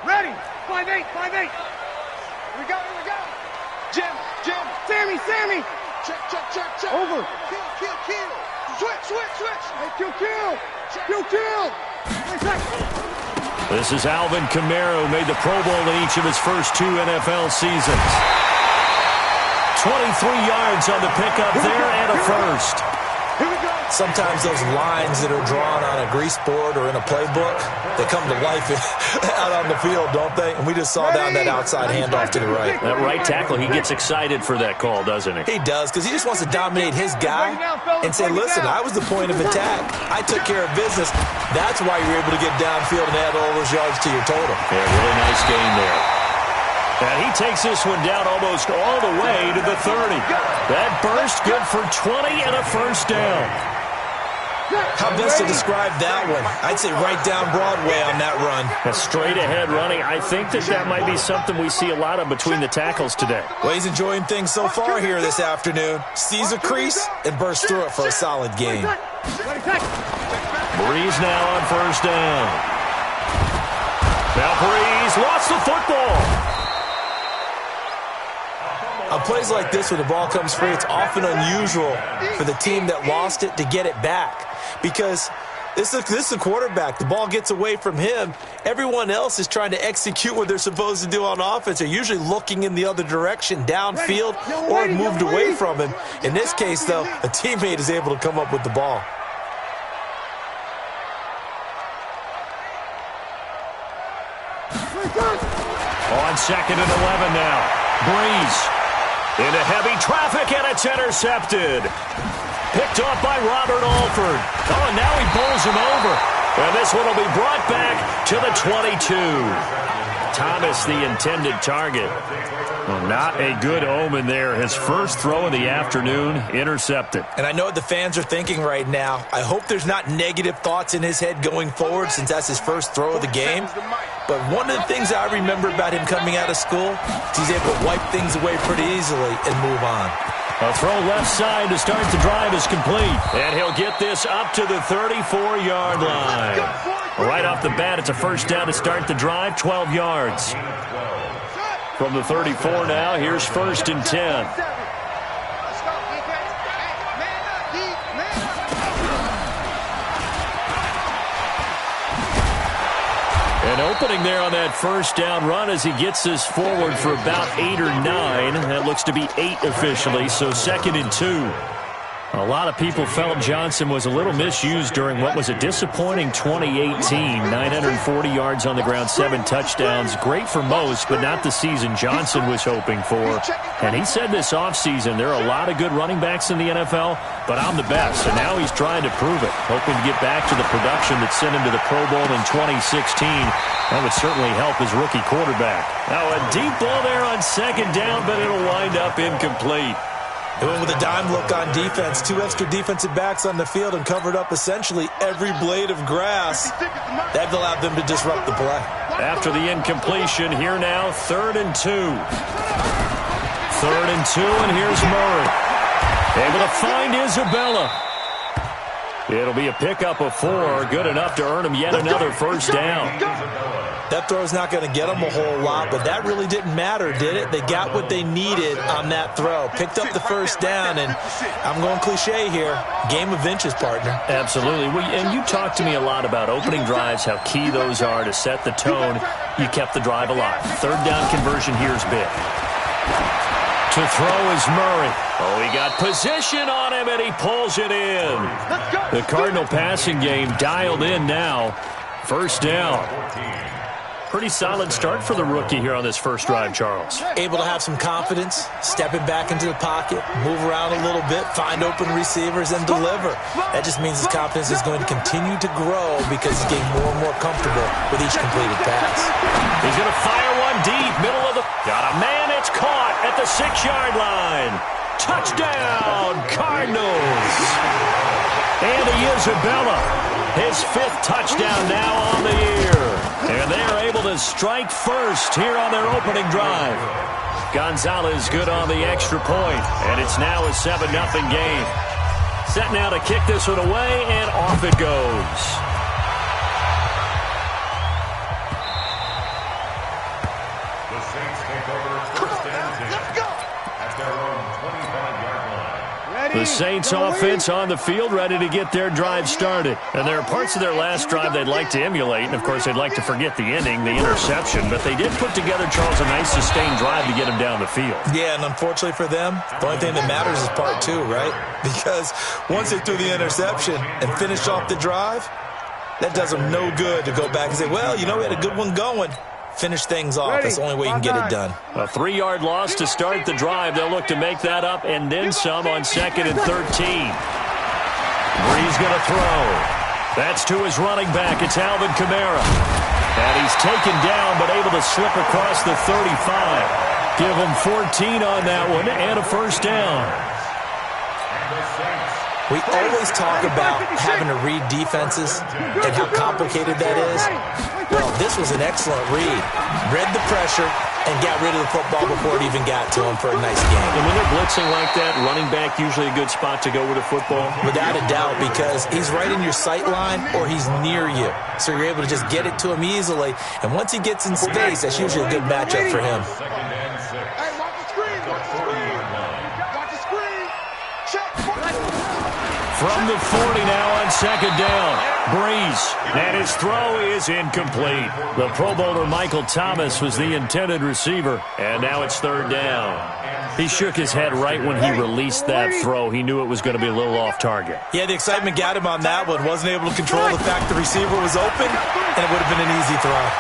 Ready. 5-8, 5-8. Here we go. Jim. Sammy. Check. Over. Kill. Switch. Hey, kill. This is Alvin Kamara, who made the Pro Bowl in each of his first 2 NFL seasons. 23 yards on the pickup there and a first. Here we go. Sometimes those lines that are drawn on a grease board or in a playbook, they come to life out on the field, don't they? And we just saw down that outside handoff to the right. That right tackle, he gets excited for that call, doesn't he? He does, because he just wants to dominate his guy and say, listen, I was the point of attack. I took care of business. That's why you're able to get downfield and add all those yards to your total. Yeah, really nice game there. And he takes this one down almost all the way to the 30. That burst good for 20 and a first down. How best to describe that one? I'd say right down Broadway on that run. A straight-ahead running. I think that might be something we see a lot of between the tackles today. Well, he's enjoying things so far here this afternoon. Sees a crease and bursts through it for a solid gain. Breeze now on first down. Now Breeze lost the football. On plays like this, when the ball comes free, it's often unusual for the team that lost it to get it back. Because this is a quarterback. The ball gets away from him. Everyone else is trying to execute what they're supposed to do on offense. They're usually looking in the other direction, downfield, or moved away from him. In this case, though, a teammate is able to come up with the ball. On 2nd and 11 now. Breeze into heavy traffic, and it's intercepted. Picked off by Robert Alford. Oh, and now he bowls him over. And this one will be brought back to the 22. Thomas, the intended target. Well, not a good omen there. His first throw of the afternoon, intercepted. And I know what the fans are thinking right now. I hope there's not negative thoughts in his head going forward since that's his first throw of the game. But one of the things I remember about him coming out of school is he's able to wipe things away pretty easily and move on. A throw left side to start the drive is complete. And he'll get this up to the 34-yard line. Right off the bat, it's a first down to start the drive, 12 yards. From the 34 now, here's 1st and 10. An opening there on that first down run as he gets this forward for about 8 or 9. That looks to be 8 officially, so 2nd and 2. A lot of people felt Johnson was a little misused during what was a disappointing 2018. 940 yards on the ground, 7 touchdowns. Great for most, but not the season Johnson was hoping for. And he said this offseason, there are a lot of good running backs in the NFL, but I'm the best. And now he's trying to prove it, hoping to get back to the production that sent him to the Pro Bowl in 2016. That would certainly help his rookie quarterback. Now a deep ball there on 2nd down, but it'll wind up incomplete. They went with a dime look on defense. 2 extra defensive backs on the field and covered up essentially every blade of grass. That allowed them to disrupt the play. After the incompletion, here now, 3rd and 2. 3rd and 2, and here's Murray. Able to find Isabella. It'll be a pickup of 4, good enough to earn him yet another first down. That throw's not going to get them a whole lot, but that really didn't matter, did it? They got what they needed on that throw. Picked up the first down, and I'm going cliche here, game of inches, partner. Absolutely. And you talked to me a lot about opening drives, how key those are to set the tone. You kept the drive alive. 3rd down conversion here's big. To throw is Murray. Oh, he got position on him, and he pulls it in. The Cardinal passing game dialed in now. First down. Pretty solid start for the rookie here on this first drive, Charles. Able to have some confidence, stepping back into the pocket, move around a little bit, find open receivers, and deliver. That just means his confidence is going to continue to grow because he's getting more and more comfortable with each completed pass. He's going to fire one deep, middle of the... Got a man, it's caught at the 6-yard line. Touchdown, Cardinals. Andy Isabella, his 5th touchdown now on the year. And they are able to strike first here on their opening drive. Gonzalez good on the extra point, and it's now a 7-0 game. Set now to kick this one away, and off it goes. The Saints offense on the field, ready to get their drive started. And there are parts of their last drive they'd like to emulate, and of course they'd like to forget the ending, the interception, but they did put together, Charles, a nice sustained drive to get them down the field. Yeah, and unfortunately for them, the only thing that matters is part two, right? Because once they threw the interception and finished off the drive, that does them no good to go back and say, well, you know, we had a good one going. Finish things off. That's the only way you can get it done. A 3-yard loss to start the drive. They'll look to make that up and then some on 2nd and 13. Brees going to throw. That's to his running back. It's Alvin Kamara. And he's taken down but able to slip across the 35. Give him 14 on that one and a first down. We always talk about having to read defenses and how complicated that is. Well, this was an excellent read. Read the pressure and got rid of the football before it even got to him for a nice game. And when they're blitzing like that, running back usually a good spot to go with a football? Without a doubt, because he's right in your sight line or he's near you. So you're able to just get it to him easily. And once he gets in space, that's usually a good matchup for him. From the 40 now on 2nd down. Brees. And his throw is incomplete. The Pro Bowler Michael Thomas was the intended receiver. And now it's 3rd down. He shook his head right when he released that throw. He knew it was going to be a little off target. Yeah, the excitement got him on that one. Wasn't able to control the fact the receiver was open, and it would have been an easy throw.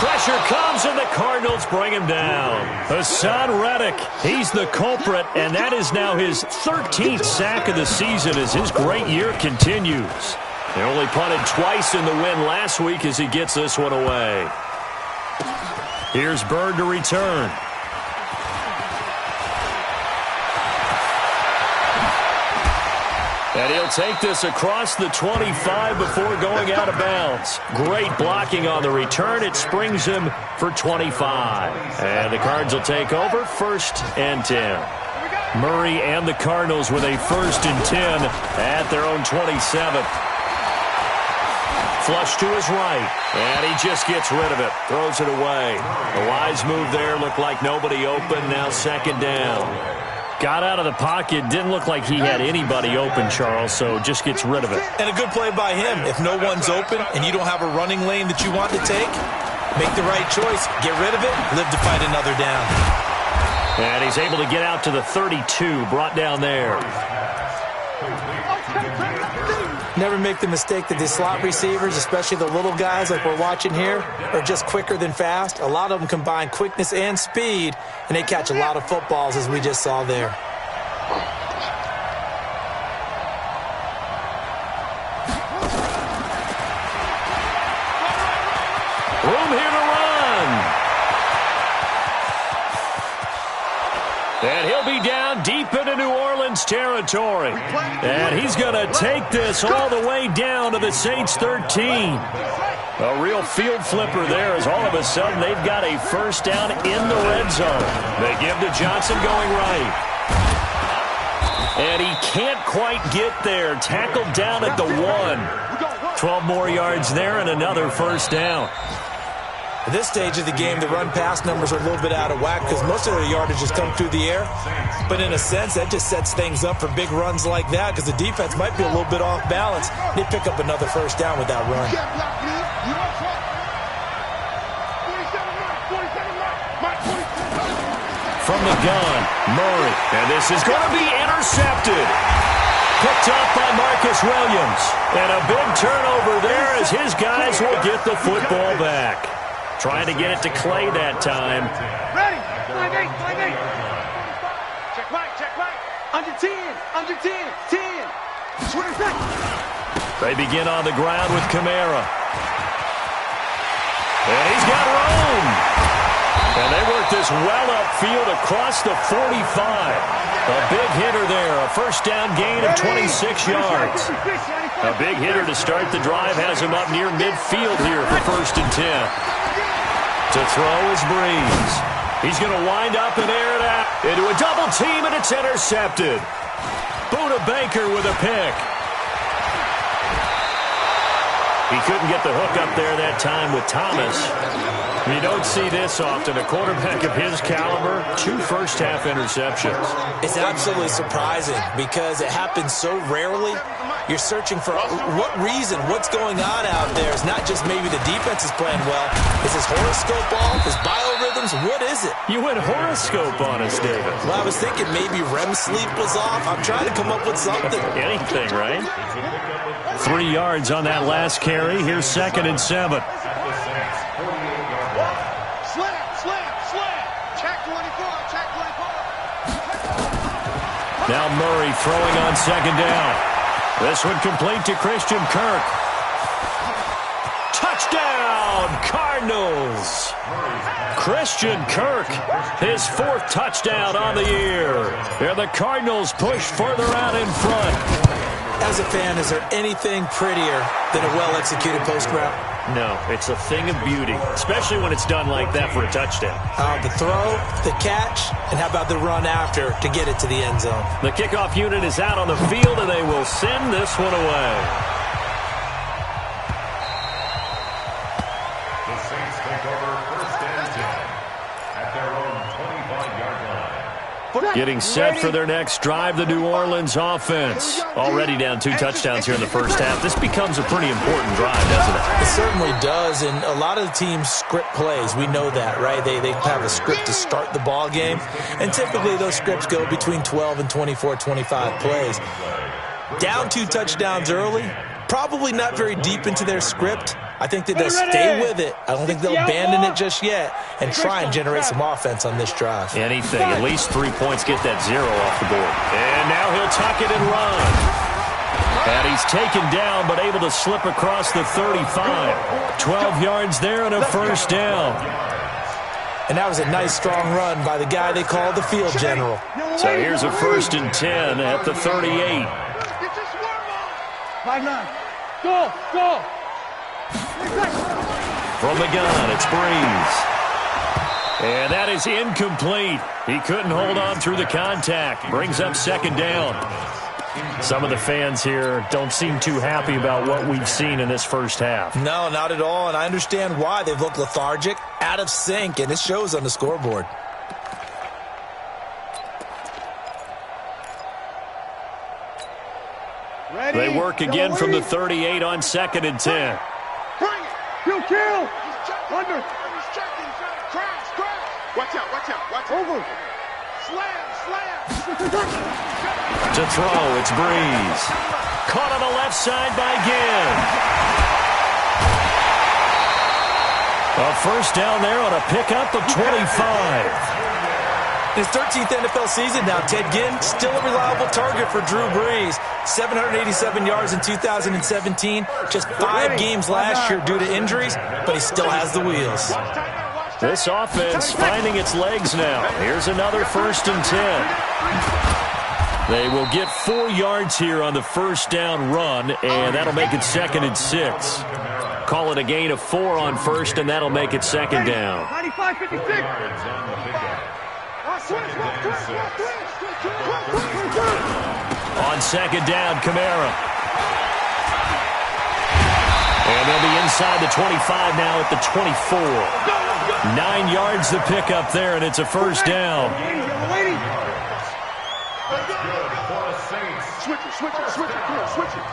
Pressure comes, and the Cardinals bring him down. Hassan Reddick, he's the culprit, and that is now his 13th sack of the season as his great year continues. They only punted twice in the win last week as he gets this one away. Here's Bird to return. And he'll take this across the 25 before going out of bounds. Great blocking on the return. It springs him for 25. And the Cards will take over 1st and 10. Murray and the Cardinals with a 1st and 10 at their own 27. Flush to his right. And he just gets rid of it. Throws it away. A wise move there. Looked like nobody open. Now 2nd down. Got out of the pocket. Didn't look like he had anybody open, Charles, so just gets rid of it. And a good play by him. If no one's open and you don't have a running lane that you want to take, make the right choice. Get rid of it. Live to fight another down. And he's able to get out to the 32. Brought down there. Never make the mistake that the slot receivers, especially the little guys like we're watching here, are just quicker than fast. A lot of them combine quickness and speed, and they catch a lot of footballs, as we just saw there. Room here to run. And he'll be down deep into New Orleans territory. And he's going to take this all the way down to the Saints 13. A real field flipper there as all of a sudden they've got a 1st down in the red zone. They give to Johnson going right. And he can't quite get there. Tackled down at the 1. 12 more yards there and another 1st down. At this stage of the game, the run-pass numbers are a little bit out of whack because most of their yardage has come through the air. But in a sense, that just sets things up for big runs like that because the defense might be a little bit off balance. They pick up another 1st down with that run. From the gun, Murray. And this is going to be intercepted. Picked up by Marcus Williams. And a big turnover there as his guys will get the football back. Trying to get it to Clay that time. Ready. 5-8, 5-8. Check right. Under 10, under 10, 10. Swing it back. They begin on the ground with Kamara. And he's got room. And they work this well upfield across the 45. A big hitter there. A 1st down gain of 26 yards. A big hitter to start the drive has him up near midfield here for 1st and 10. To throw is Brees. He's going to wind up and air it out into a double team, and it's intercepted. Buda Baker with a pick. He couldn't get the hook up there that time with Thomas. You don't see this often. A quarterback of his caliber, 2 first-half interceptions. It's absolutely surprising because it happens so rarely. You're searching for what reason, what's going on out there. It's not just maybe the defense is playing well. Is his horoscope off? His biorhythms? What is it? You went horoscope on us, David. Well, I was thinking maybe REM sleep was off. I'm trying to come up with something. Anything, right? 3 yards on that last carry. Here's 2nd and 7. Now Murray throwing on 2nd down. This one complete to Christian Kirk. Touchdown, Cardinals! Christian Kirk, his 4th touchdown on the year. And the Cardinals push further out in front. As a fan, is there anything prettier than a well-executed post route? No, it's a thing of beauty, especially when it's done like that for a touchdown. The throw, the catch, and how about the run after to get it to the end zone? The kickoff unit is out on the field, and they will send this one away. The Saints take over 1st and 10 at their own 25-yard line. Getting set for their next drive, the New Orleans offense. Already down 2 touchdowns here in the first half. This becomes a pretty important drive, doesn't it? It certainly does, and a lot of the teams script plays. We know that, right? They have a script to start the ball game, and typically those scripts go between 12 and 24, 25 plays. Down 2 touchdowns early, probably not very deep into their script. I think that they'll stay with it. I don't think they'll abandon it just yet and try and generate some offense on this drive. Anything, at least 3 points, get that 0 off the board. And now he'll tuck it and run. And he's taken down, but able to slip across the 35. 12 yards there and a first down. And that was a nice, strong run by the guy they call the field general. So here's a 1st and 10 at the 38. 5-9. Go. From the gun, it's Breeze. And that is incomplete. He couldn't hold on through the contact. Brings up 2nd down. Some of the fans here don't seem too happy about what we've seen in this first half. No, not at all, and I understand why. They've looked lethargic, out of sync, and it shows on the scoreboard. Ready. They work again from the 38 on 2nd and 10. Kill. Under. Crash. Watch out. Over. Slam. To throw, it's Breeze. Caught on the left side by Ginn. A first down there on a pickup of 25. His 13th NFL season now, Ted Ginn, still a reliable target for Drew Brees. 787 yards in 2017, just 5 games last year due to injuries, but he still has the wheels. This offense finding its legs now. Here's another 1st and 10. They will get 4 yards here on the first down run, and that'll make it 2nd and 6. Call it a gain of 4 on 1st, and that'll make it 2nd down. 95-56. On 2nd down, Kamara. And they'll be inside the 25 now at the 24. 9 yards to pick up there, and it's a first down. Switch it.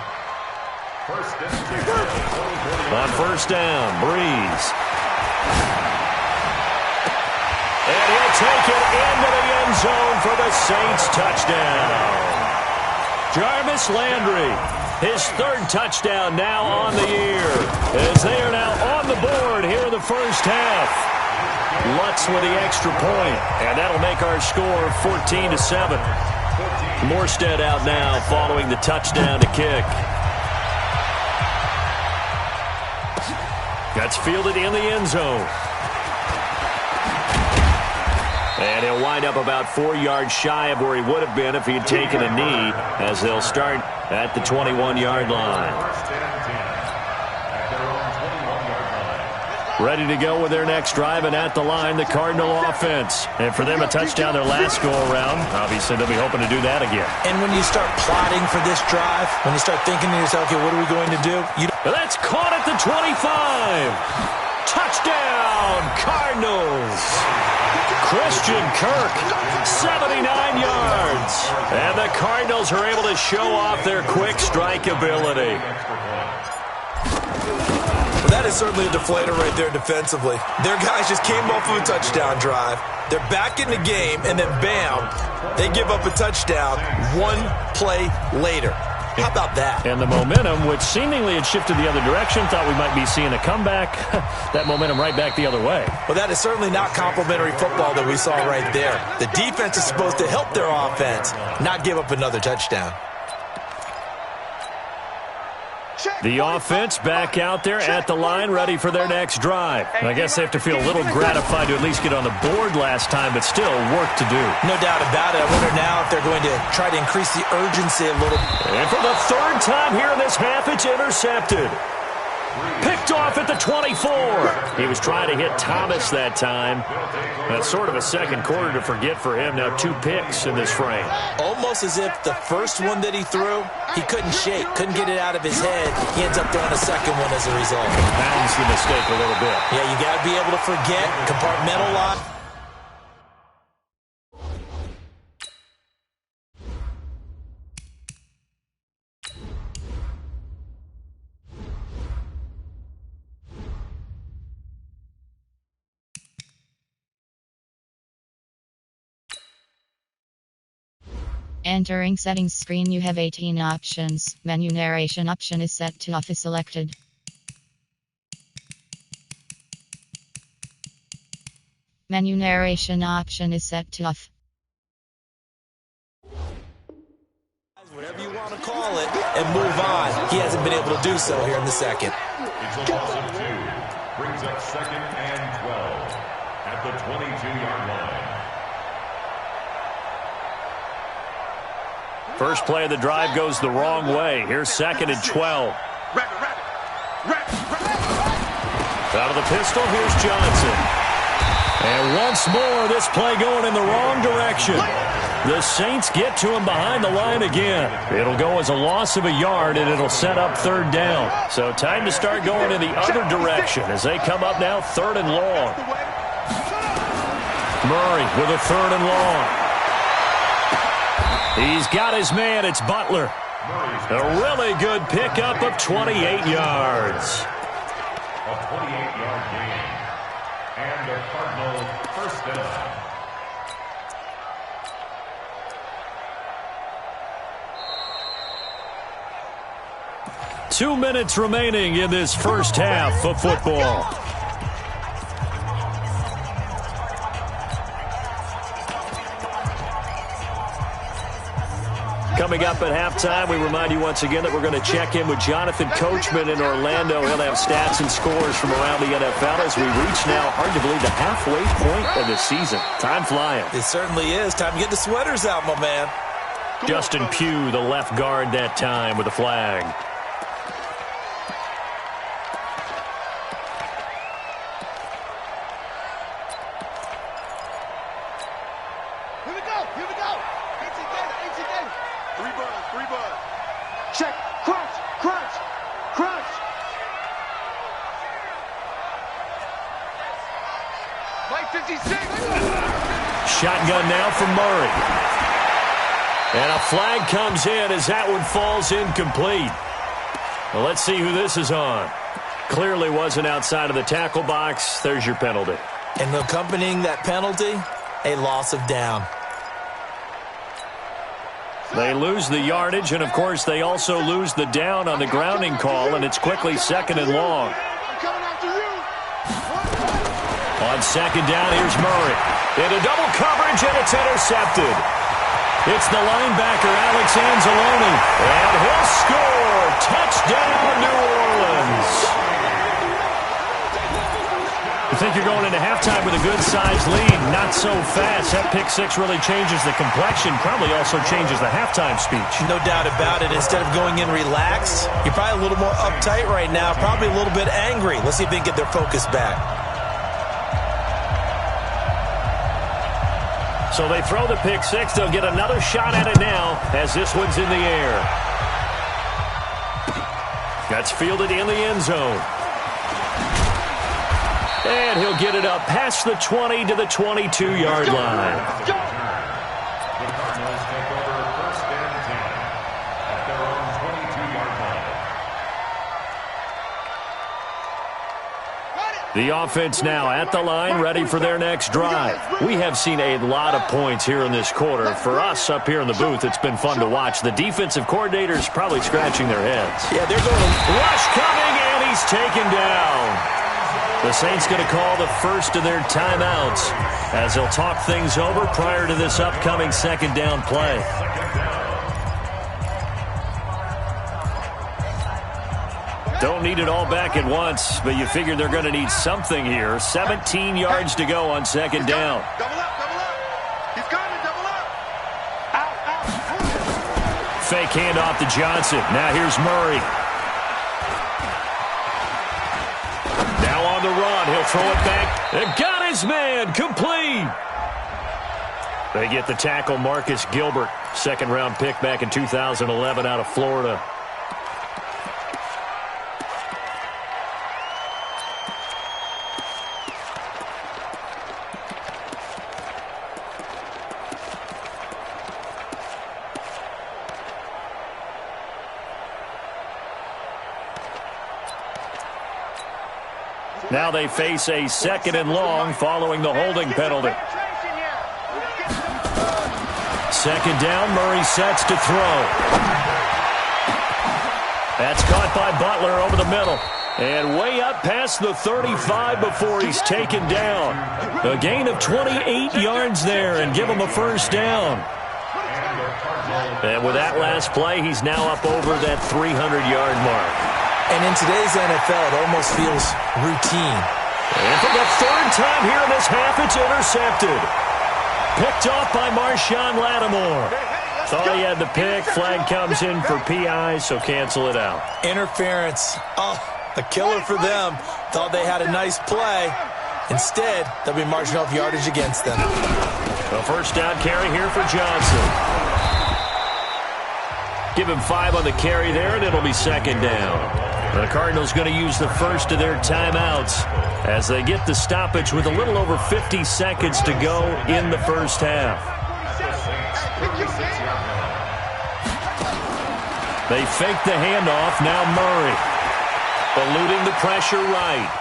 On first down, Breeze. And he'll take it into the end zone for the Saints touchdown. Jarvis Landry, his 3rd touchdown now on the year, as they are now on the board here in the first half. Lutz with the extra point, and that'll make our score 14-7. Morstead out now following the touchdown to kick. That's fielded in the end zone. And he'll wind up about 4 yards shy of where he would have been if he had taken a knee, as they'll start at the 21-yard line. Ready to go with their next drive, and at the line, the Cardinal offense. And for them, a touchdown their last go-around. Obviously, they'll be hoping to do that again. And when you start plotting for this drive, when you start thinking to yourself, okay, what are we going to do? That's caught at the 25. Touchdown, Cardinals. Christian Kirk, 79 yards. And the Cardinals are able to show off their quick strike ability. Well, that is certainly a deflator right there defensively. Their guys just came off of a touchdown drive. They're back in the game, and then bam, they give up a touchdown one play later. How about that? And the momentum, which seemingly had shifted the other direction, thought we might be seeing a comeback. That momentum right back the other way. Well, that is certainly not complimentary football that we saw right there. The defense is supposed to help their offense, not give up another touchdown. The offense back out there at the line, ready for their next drive. And I guess they have to feel a little gratified to at least get on the board last time, but still work to do. No doubt about it. I wonder now if they're going to try to increase the urgency a little. And for the third time here in this half, it's intercepted. Picked off at the 24. He was trying to hit Thomas that time. That's sort of a second quarter to forget for him. Now 2 picks in this frame. Almost as if the first one that he threw, he couldn't shake, couldn't get it out of his head. He ends up throwing a second one as a result. Pounds the mistake a little bit. Yeah, you got to be able to forget, compartmentalize. Entering settings screen, you have 18 options. Menu narration option is set to off is selected. Menu narration option is set to off. Whatever you want to call it, and move on. He hasn't been able to do so here in the second. It's a loss of 2. Brings up 2nd and 12 at the 22-yard line. First play of the drive goes the wrong way. Here's 2nd and 12. Out of the pistol, here's Johnson. And once more, this play going in the wrong direction. The Saints get to him behind the line again. It'll go as a loss of a yard, and it'll set up 3rd down. So time to start going in the other direction as they come up now 3rd and long. Murray with a 3rd and long. He's got his man. It's Butler. A really good pickup of 28 yards. A 28-yard gain. And a Cardinal first down. Two minutes remaining in this first half of football. Coming up at halftime, we remind you once again that we're going to check in with Jonathan Coachman in Orlando. He'll have stats and scores from around the NFL as we reach now, hard to believe, the halfway point of the season. Time flying. It certainly is. Time to get the sweaters out, my man. Justin Pugh, the left guard that time with a flag. Check. Crunch. Crunch. Crunch. Play 56. Shotgun now from Murray. And a flag comes in as that one falls incomplete. Well, let's see who this is on. Clearly wasn't outside of the tackle box. There's your penalty. And accompanying that penalty, a loss of down. They lose the yardage, and, of course, they also lose the down on the grounding call, and it's quickly 2nd and long. On 2nd down, here's Murray. Into double coverage, and it's intercepted. It's the linebacker, Alex Anzalone, and he'll score. Touchdown, New Orleans. You think you're going into halftime with a good-sized lead. Not so fast. That pick six really changes the complexion. Probably also changes the halftime speech. No doubt about it. Instead of going in relaxed, you're probably a little more uptight right now. Probably a little bit angry. Let's see if they can get their focus back. So they throw the pick six. They'll get another shot at it now as this one's in the air. That's fielded in the end zone. And he'll get it up past the 20 to the 22-yard line. The Cardinals take over 1st and 10 at their own 22-yard line. The offense now at the line, ready for their next drive. We have seen a lot of points here in this quarter. For us up here in the booth, it's been fun to watch. The defensive coordinators probably scratching their heads. Yeah, they're going to rush coming, and he's taken down. The Saints going to call the first of their timeouts as they'll talk things over prior to this upcoming second down play. Don't need it all back at once, but you figure they're going to need something here. 17 yards to go on second down. Double up, double up. He's coming, double up. Out, out. Fake handoff to Johnson. Now here's Murray. Now on the run. He'll throw it back. And got his man. Complete. They get the tackle, Marcus Gilbert. Second-round pick back in 2011 out of Florida. Now they face a 2nd and long following the holding penalty. 2nd down, Murray sets to throw. That's caught by Butler over the middle. And way up past the 35 before he's taken down. A gain of 28 yards there and give him a first down. And with that last play, he's now up over that 300-yard mark. And in today's NFL, it almost feels routine. And for the 3rd time here in this half, it's intercepted. Picked off by Marshawn Lattimore. Thought he had the pick. Flag comes in for PI, so cancel it out. Interference. Oh, a killer for them. Thought they had a nice play. Instead, they'll be marching off yardage against them. A first down carry here for Johnson. Give him 5 on the carry there, and it'll be 2nd down. The Cardinals going to use the first of their timeouts as they get the stoppage with a little over 50 seconds to go in the first half. They fake the handoff. Now Murray eluding the pressure right.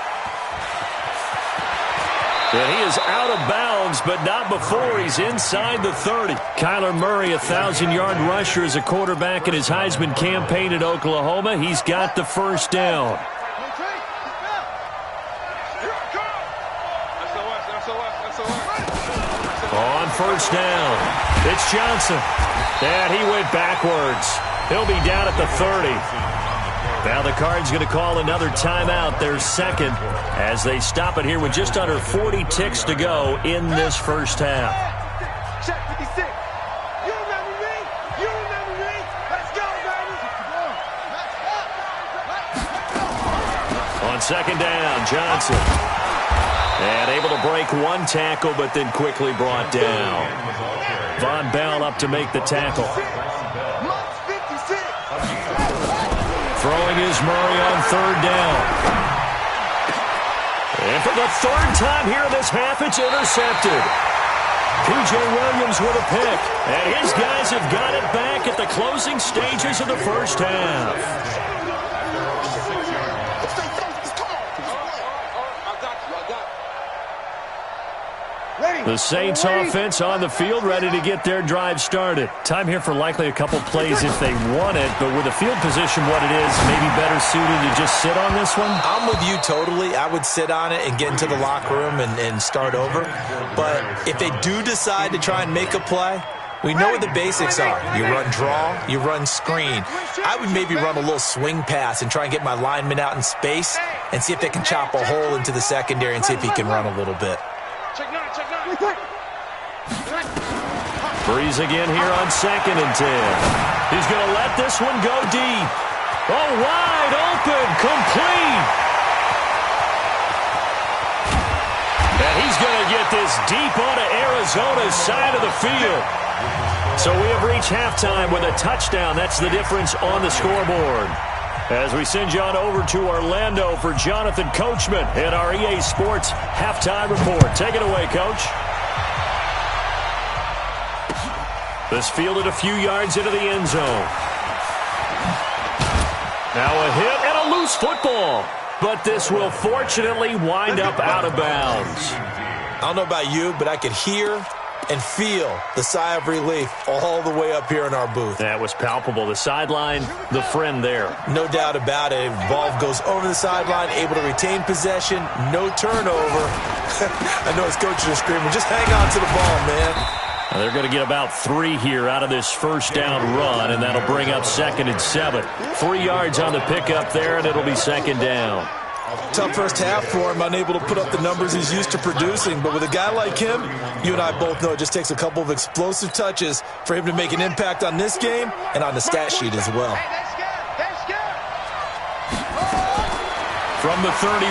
And he is out of bounds, but not before he's inside the 30. Kyler Murray, 1,000-yard rusher as a quarterback in his Heisman campaign at Oklahoma. He's got the first down. On first down, it's Johnson. And he went backwards. He'll be down at the 30. Now the Cards going to call another timeout, their 2nd, as they stop it here with just under 40 ticks to go in this first half. Check 56. You remember me? You remember me? Let's go, baby. On 2nd down, Johnson. And able to break one tackle, but then quickly brought down. Von Bell up to make the tackle. Throwing is Murray on 3rd down. And for the 3rd time here in this half, it's intercepted. P.J. Williams with a pick. And his guys have got it back at the closing stages of the first half. The Saints offense on the field, ready to get their drive started. Time here for likely a couple plays if they want it, but with the field position what it is, maybe better suited to just sit on this one? I'm with you totally. I would sit on it and get into the locker room and start over. But if they do decide to try and make a play, we know what the basics are. You run draw, you run screen. I would maybe run a little swing pass and try and get my lineman out in space and see if they can chop a hole into the secondary and see if he can run a little bit. Breeze again here on 2nd and 10. He's going to let this one go deep. Oh, wide open, complete. And he's going to get this deep onto Arizona's side of the field. So we have reached halftime with a touchdown. That's the difference on the scoreboard. As we send you on over to Orlando for Jonathan Coachman in our EA Sports Halftime Report. Take it away, Coach. This fielded a few yards into the end zone. Now a hit and a loose football. But this will fortunately wind up out of bounds. I don't know about you, but I could hear and feel the sigh of relief all the way up here in our booth. That was palpable. The sideline, the friend there. No doubt about it. Ball goes over the sideline, able to retain possession, no turnover. I know his coaches are screaming, just hang on to the ball, man. Now they're going to get about 3 here out of this first down run, and that'll bring up 2nd and 7. 3 yards on the pickup there, and it'll be 2nd down. Tough first half for him, unable to put up the numbers he's used to producing. But with a guy like him, you and I both know it just takes a couple of explosive touches for him to make an impact on this game and on the stat sheet as well. From the 31,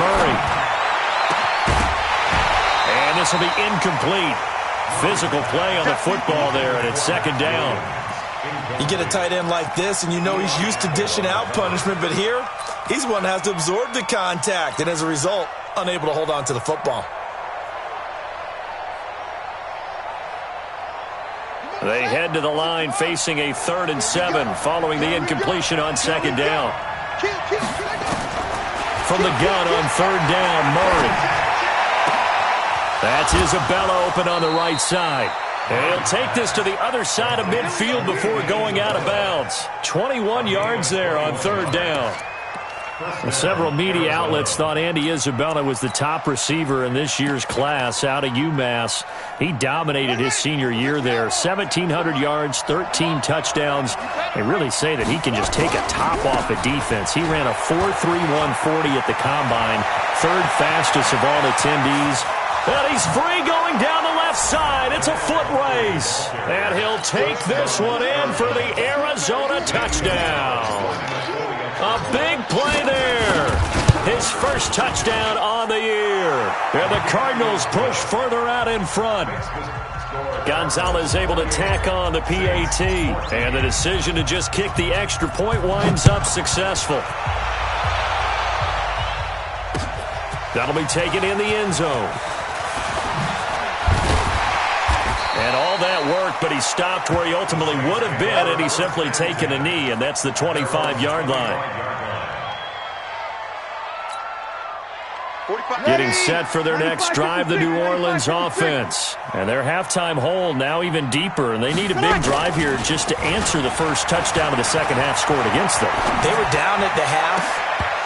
Murray. And this will be incomplete. Physical play on the football there, and it's 2nd down. You get a tight end like this, and you know he's used to dishing out punishment, but here, he's the one that has to absorb the contact, and as a result, unable to hold on to the football. They head to the line facing a 3rd and 7 following the incompletion on 2nd down. From the gun on 3rd down, Murray. That's Isabella open on the right side. And he'll take this to the other side of midfield before going out of bounds. 21 yards there on 3rd down. Several media outlets thought Andy Isabella was the top receiver in this year's class out of UMass. He dominated his senior year there. 1,700 yards, 13 touchdowns. They really say that he can just take a top off a defense. He ran a 4.31 40 at the combine, 3rd fastest of all attendees. And he's free going down the left side. It's a foot race. And he'll take this one in for the Arizona touchdown. A big play there. His first touchdown on the year. And the Cardinals push further out in front. Gonzalez able to tack on the PAT. And the decision to just kick the extra point winds up successful. That'll be taken in the end zone. And all that work, but he stopped where he ultimately would have been, and he's simply taken a knee, and that's the 25-yard line. Getting set for their next drive, the New Orleans offense. And their halftime hole now even deeper, and they need a big drive here just to answer the first touchdown of the second half scored against them. They were down at the half.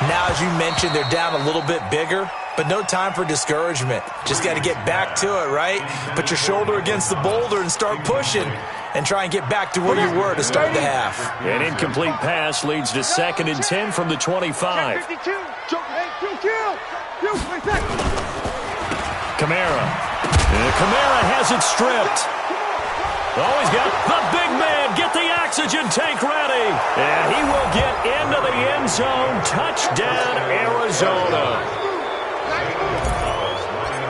Now, as you mentioned, they're down a little bit bigger, but no time for discouragement. Just got to get back to it, right? Put your shoulder against the boulder and start pushing and try and get back to where you were to start the half. An incomplete pass leads to 2nd and 10 from the 25. Kamara. Kamara has it stripped. Oh, he's got the big man. Get the oxygen tank ready. And he will get into the end zone. Touchdown, Arizona.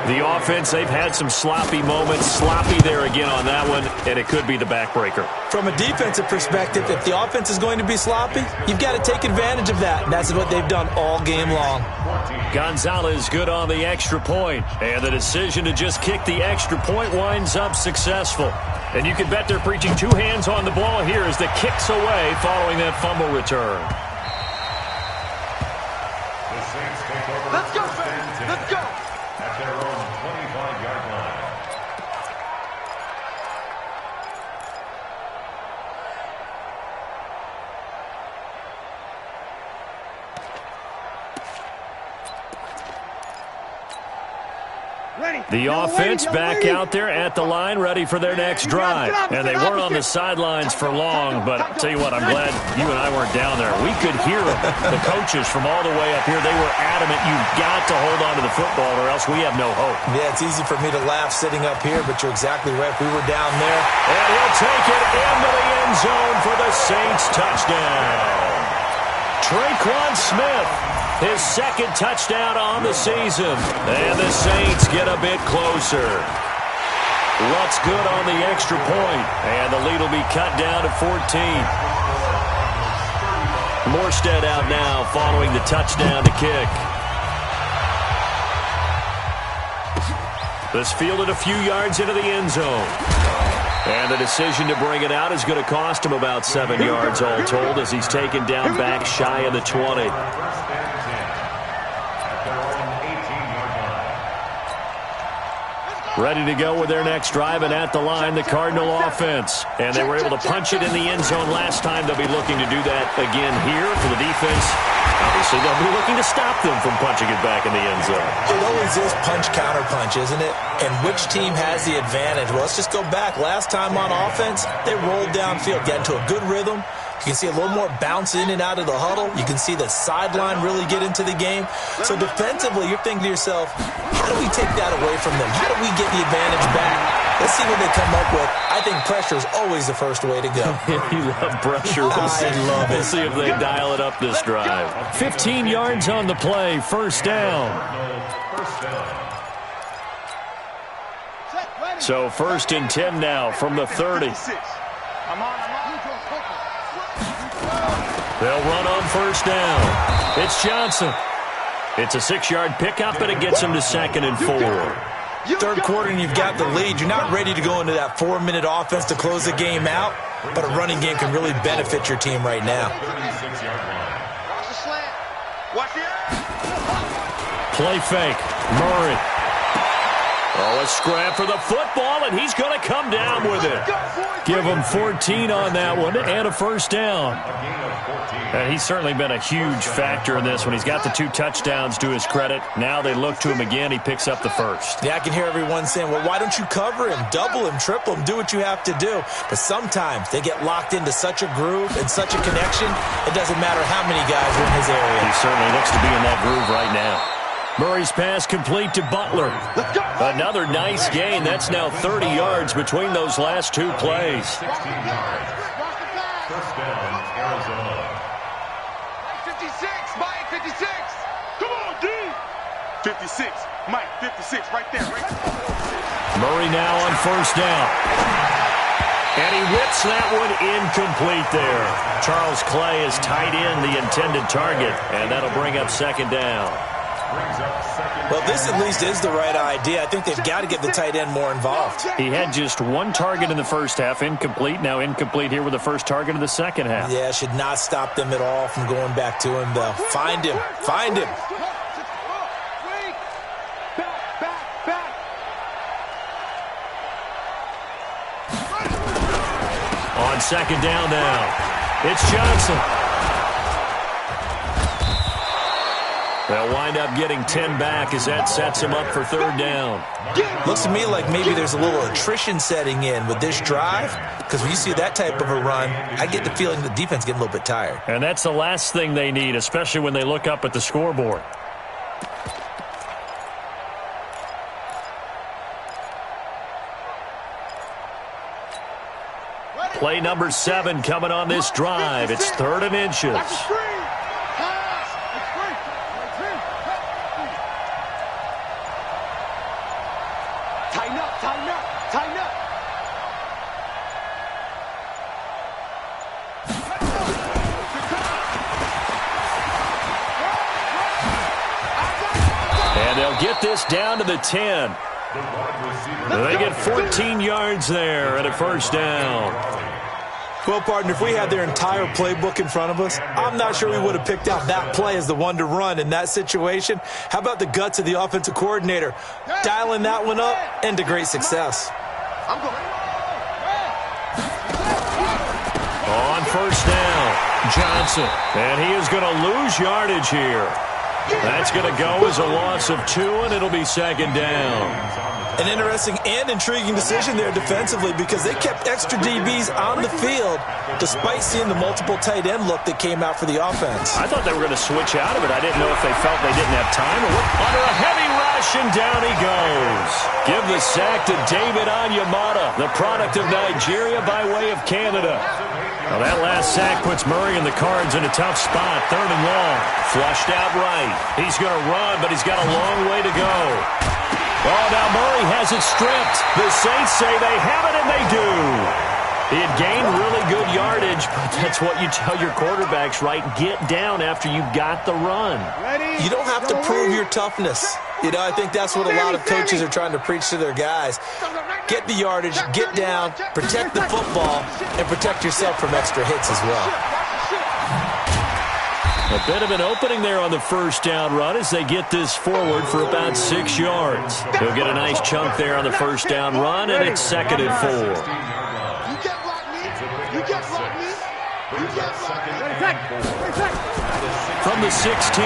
The offense, they've had some sloppy moments. Sloppy there again on that one, and it could be the backbreaker. From a defensive perspective, if the offense is going to be sloppy, you've got to take advantage of that. And that's what they've done all game long. Gonzalez good on the extra point, and the decision to just kick the extra point winds up successful. And you can bet they're preaching 2 hands on the ball here as the kick's away following that fumble return. Let's go, fans. Let's go. At their own 25-yard line. The offense back out there at the line, ready for their next drive. And they weren't on the sidelines for long, but I'll tell you what, I'm glad you and I weren't down there. We could hear them. The coaches from all the way up here, they were adamant, you've got to hold on to the football or else we have no hope. Yeah, it's easy for me to laugh sitting up here, but you're exactly right. We were down there. And he'll take it into the end zone for the Saints touchdown. Traquan Smith. His 2nd touchdown on the season. And the Saints get a bit closer. What's good on the extra point? And the lead will be cut down to 14. Morstead out now following the touchdown to kick. This fielded a few yards into the end zone. And the decision to bring it out is going to cost him about 7 yards all told as he's taken down back shy of the 20. Ready to go with their next drive, and at the line, the Cardinal offense. And they were able to punch it in the end zone last time. They'll be looking to do that again here for the defense. Obviously, they'll be looking to stop them from punching it back in the end zone. It always is punch-counter-punch, isn't it? And which team has the advantage? Well, let's just go back. Last time on offense, they rolled downfield, got into a good rhythm. You can see a little more bounce in and out of the huddle. You can see the sideline really get into the game. So defensively, you're thinking to yourself, how do we take that away from them? How do we get the advantage back? Let's see what they come up with. I think pressure is always the first way to go. You love pressure. I love it. We'll see if they dial it up this drive. 15 yards on the play, first down. So first and 10 now from the 30. They'll run on first down. It's Johnson. It's a 6-yard pickup, and it gets him to 2nd and 4. Third quarter, and you've got the lead. You're not ready to go into that 4-minute offense to close the game out, but a running game can really benefit your team right now. Play fake. Murray. Oh, a scrap for the football, and he's going to come down with it. Give him 14 on that one and a first down. And he's certainly been a huge factor in this one. He's got the 2 touchdowns to his credit. Now they look to him again. He picks up the first. Yeah, I can hear everyone saying, well, why don't you cover him, double him, triple him, do what you have to do. But sometimes they get locked into such a groove and such a connection, it doesn't matter how many guys are in his area. He certainly looks to be in that groove right now. Murray's pass complete to Butler. Another nice gain. That's now 30 yards between those last 2 plays. 16 yards. First down, Arizona. 56, Mike, 56. Come on, D. 56, Mike, 56, right there, right there. Murray now on first down. And he whips that one incomplete there. Charles Clay is tied in the intended target, and that'll bring up 2nd down. Well, this at least is the right idea. I think they've got to get the tight end more involved. He had just 1 target in the first half, incomplete. Now incomplete here with the first target of the second half. Yeah, should not stop them at all from going back to him, though. Find him. Find him. On 2nd down now, it's Johnson. They'll wind up getting 10 back as that sets him up for 3rd down. Looks to me like maybe there's a little attrition setting in with this drive, because when you see that type of a run, I get the feeling the defense getting a little bit tired. And that's the last thing they need, especially when they look up at the scoreboard. Play number 7 coming on this drive. It's 3rd and inches. Get this down to the 10. They get 14 yards there and a first down. Well, partner, if we had their entire playbook in front of us, I'm not sure we would have picked out that play as the one to run in that situation. How about the guts of the offensive coordinator dialing that one up into great success? On first down, Johnson. And he is going to lose yardage here. That's going to go as a loss of 2, and it'll be 2nd down. An interesting and intriguing decision there defensively, because they kept extra DBs on the field despite seeing the multiple tight end look that came out for the offense. I thought they were going to switch out of it. I didn't know if they felt they didn't have time or what. Under a heavy rush, and down he goes. Give the sack to David Onyemata, the product of Nigeria by way of Canada. Well, that last sack puts Murray and the Cards in a tough spot. 3rd and long. Flushed out right. He's going to run, but he's got a long way to go. Oh, now Murray has it stripped. The Saints say they have it, and they do. He had gained really good yardage, but that's what you tell your quarterbacks, right? Get down after you've got the run. You don't have to prove your toughness. You know, I think that's what a lot of coaches are trying to preach to their guys. Get the yardage, get down, protect the football, and protect yourself from extra hits as well. A bit of an opening there on the first down run as they get this forward for about 6 yards. He'll get a nice chunk there on the first down run, and it's 2nd and 4. From the 16,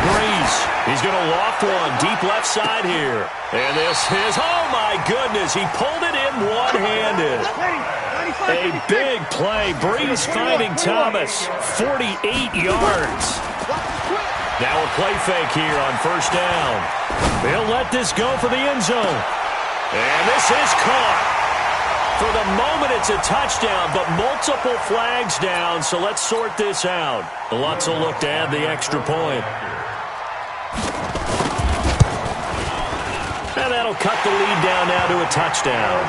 Breeze. He's going to loft one deep left side here. And this is, oh my goodness, he pulled it in one-handed. A big play. Breeze finding Thomas, 48 yards. Now a play fake here on first down. They'll let this go for the end zone. And this is caught. For the moment, it's a touchdown, but multiple flags down, so let's sort this out. Lutz will look to add the extra point. And that'll cut the lead down now to a touchdown.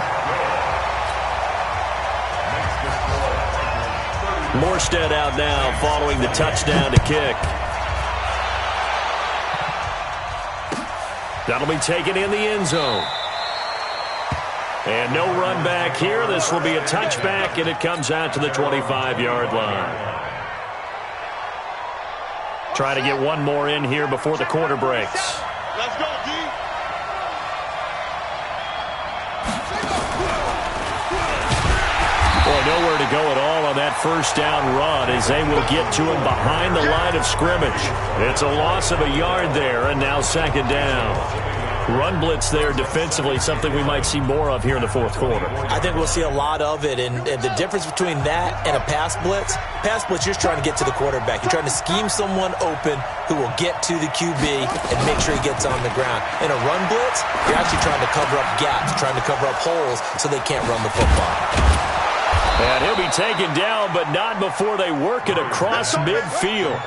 Morstead out now following the touchdown to kick. That'll be taken in the end zone. And no run back here. This will be a touchback, and it comes out to the 25-yard line. Try to get one more in here before the quarter breaks. Let's go, D. Boy, nowhere to go at all on that first down run as they will get to him behind the line of scrimmage. It's a loss of a yard there, and now 2nd down. Run blitz there defensively, something we might see more of here in the fourth quarter. I think we'll see a lot of it, and the difference between that and a pass blitz, you're trying to get to the quarterback. You're trying to scheme someone open who will get to the QB and make sure he gets on the ground. In a run blitz, you're actually trying to cover up gaps, trying to cover up holes so they can't run the football. And he'll be taken down, but not before they work it across midfield.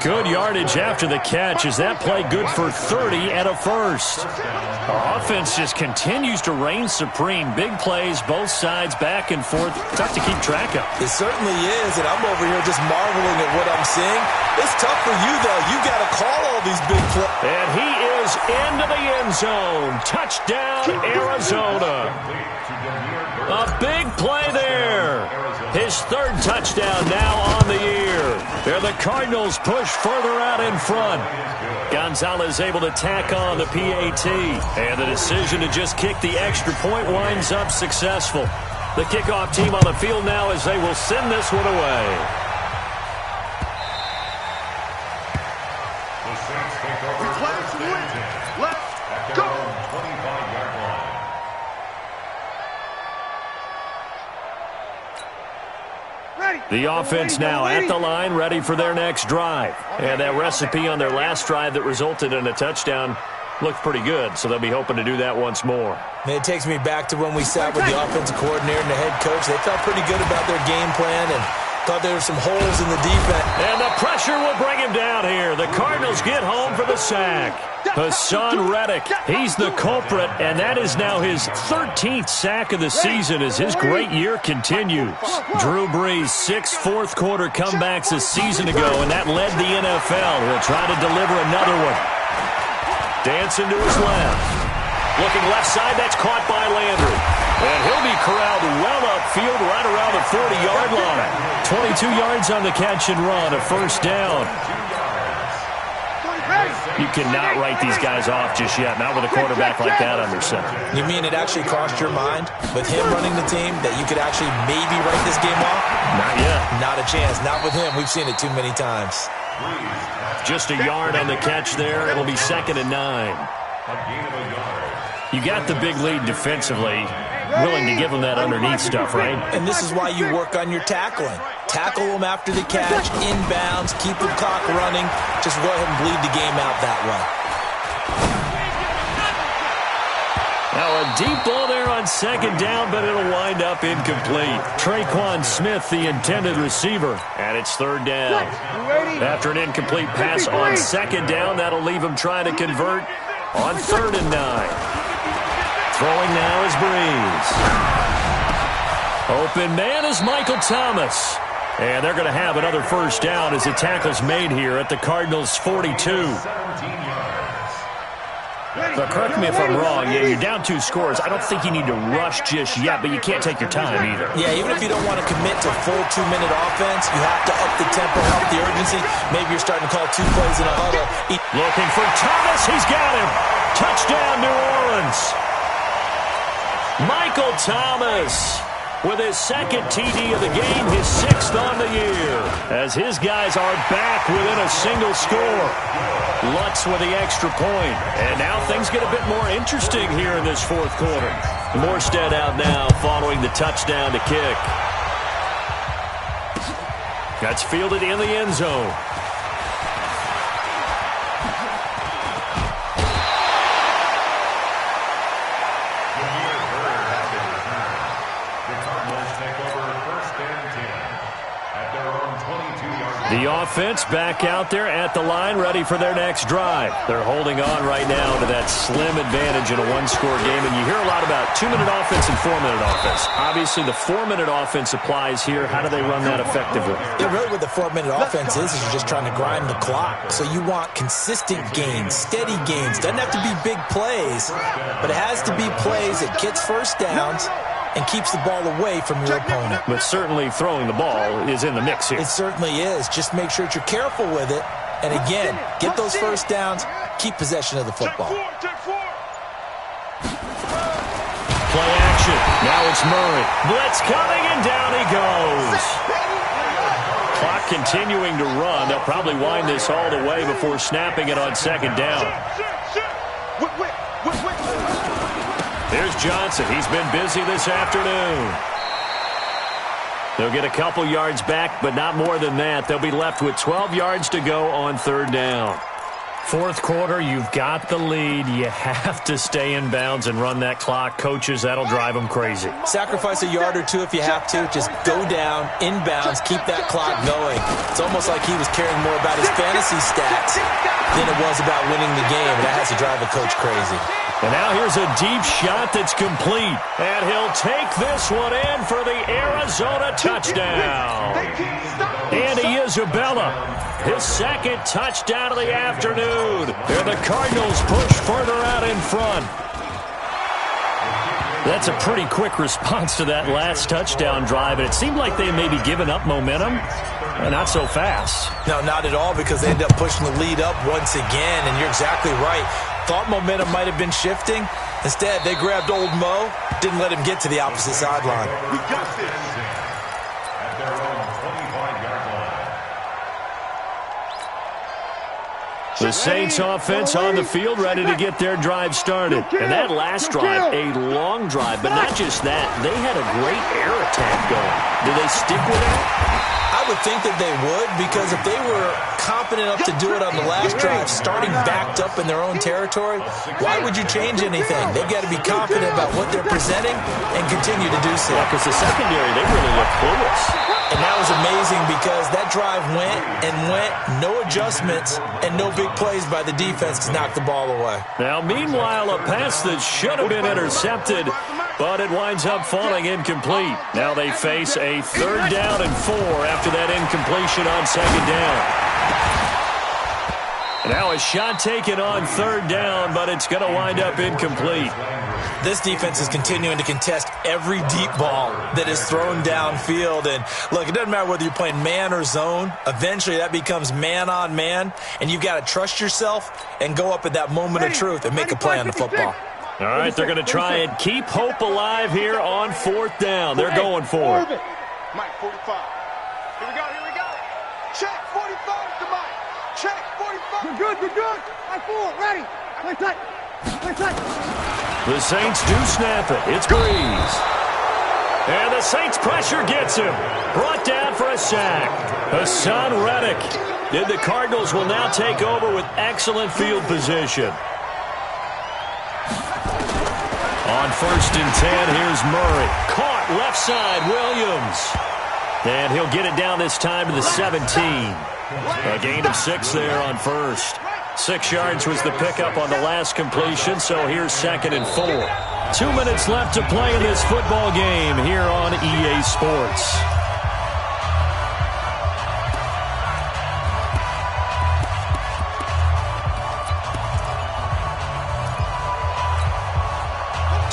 Good yardage after the catch as that play good for 30 and a first. Our offense just continues to reign supreme. Big plays, both sides, back and forth. Tough to keep track of. It certainly is, and I'm over here just marveling at what I'm seeing. It's tough for you, though. You got to call all these big plays. And he is into the end zone. Touchdown, Arizona. A big play there. His 3rd touchdown now on the year. There the Cardinals push further out in front. Gonzalez able to tack on the PAT. And the decision to just kick the extra point winds up successful. The kickoff team on the field now as they will send this one away. The Saints take over. Let's go. 25-yard line. The offense now at the line, ready for their next drive. And that recipe on their last drive that resulted in a touchdown looked pretty good, so they'll be hoping to do that once more. And it takes me back to when we sat with the offensive coordinator and the head coach. They felt pretty good about their game plan and thought there were some holes in the defense. And the pressure will bring him down here. The Cardinals get home for the sack. Hassan Reddick, he's the culprit, and that is now his 13th sack of the season as his great year continues. Drew Brees, 6 fourth-quarter comebacks a season ago, and that led the NFL. He'll try to deliver another one. Dancing to his left. Looking left side, that's caught by Landry. And he'll be corralled well upfield right around the 40-yard line. 22 yards on the catch and run, a first down. You cannot write these guys off just yet, not with a quarterback like that under center. You mean it actually crossed your mind with him running the team that you could actually maybe write this game off? Not yet. Not a chance. Not with him. We've seen it too many times. Just a yard on the catch there. It'll be 2nd and 9. You got the big lead defensively. Willing to give them that underneath stuff, right? And this is why you work on your tackling. Tackle them after the catch, inbounds, keep the clock running. Just go ahead and bleed the game out that way. Now a deep ball there on 2nd down, but it'll wind up incomplete. Traquan Smith, the intended receiver, and it's 3rd down. After an incomplete pass on 2nd down, that'll leave him trying to convert on 3rd and 9. Throwing now is Breeze. Open man is Michael Thomas. And they're going to have another first down as the tackle's made here at the Cardinals' 42. But correct me if I'm wrong, you're down 2 scores. I don't think you need to rush just yet, but you can't take your time either. Yeah, even if you don't want to commit to full 2-minute offense, you have to up the tempo, up the urgency. Maybe you're starting to call 2 plays in a huddle. Looking for Thomas. He's got him. Touchdown, New Orleans. Michael Thomas with his 2nd TD of the game, his 6th on the year, as his guys are back within a single score. Lutz with the extra point. And now things get a bit more interesting here in this 4th quarter. Morstead out now following the touchdown to kick. That's fielded in the end zone. The offense back out there at the line, ready for their next drive. They're holding on right now to that slim advantage in a 1-score game, and you hear a lot about 2-minute offense and 4-minute offense. Obviously, the 4-minute offense applies here. How do they run that effectively? Yeah, really what the 4-minute offense is you're just trying to grind the clock. So you want consistent gains, steady gains. Doesn't have to be big plays, but it has to be plays that gets first downs and keeps the ball away from your opponent. But certainly throwing the ball is in the mix here. It certainly is. Just make sure that you're careful with it. And again, get those first downs, keep possession of the football. Play action. Now it's Murray. Blitz coming, and down he goes. Clock continuing to run. They'll probably wind this all the way before snapping it on 2nd down. There's Johnson. He's been busy this afternoon. They'll get a couple yards back, but not more than that. They'll be left with 12 yards to go on 3rd down. 4th quarter, you've got the lead. You have to stay in bounds and run that clock. Coaches, that'll drive them crazy. Sacrifice a yard or 2 if you have to. Just go down, in bounds, keep that clock going. It's almost like he was caring more about his fantasy stats than it was about winning the game. That has to drive a coach crazy. And now here's a deep shot that's complete. And he'll take this one in for the Arizona touchdown. Andy Isabella, his 2nd touchdown of the afternoon. And the Cardinals push further out in front. That's a pretty quick response to that last touchdown drive. And it seemed like they may be giving up momentum. Not so fast. No, not at all, because they end up pushing the lead up once again. And you're exactly right. Thought momentum might have been shifting. Instead, they grabbed old Mo, didn't let him get to the opposite sideline. We got this. At their own 25-yard line. The Saints offense on the field, ready to get their drive started. And that last drive, a long drive, but not just that. They had a great air attack going. Do they stick with it? I would think that they would, because if they were confident enough to do it on the last drive, starting backed up in their own territory, why would you change anything? They've got to be confident about what they're presenting and continue to do so. Yeah, because the secondary, they really look clueless. And that was amazing, because that drive went and went, no adjustments, and no big plays by the defense to knock the ball away. Now, meanwhile, a pass that should have been intercepted, but it winds up falling incomplete. Now they face a 3rd down and 4 after that incompletion on 2nd down. Now a shot taken on 3rd down, but it's going to wind up incomplete. This defense is continuing to contest every deep ball that is thrown downfield. And look, it doesn't matter whether you're playing man or zone. Eventually that becomes man on man, and you've got to trust yourself and go up at that moment of truth and make a play on the football. All right, they're going to try and keep hope alive here on 4th down. They're going for it. Mike, 45. Here we go, here we go. Check, 45 to Mike. Check, 45. You're good, you're good. Mike, 4, ready. Play tight. Play tight. The Saints do snap it. It's Breeze. And the Saints pressure gets him. Brought down for a sack. Hassan Reddick. And the Cardinals will now take over with excellent field position. On 1st and 10, here's Murray. Caught left side, Williams. And he'll get it down this time to the 17. A gain of 6 there on 1st. 6 yards was the pickup on the last completion, so here's 2nd and 4. 2 minutes left to play in this football game here on EA Sports.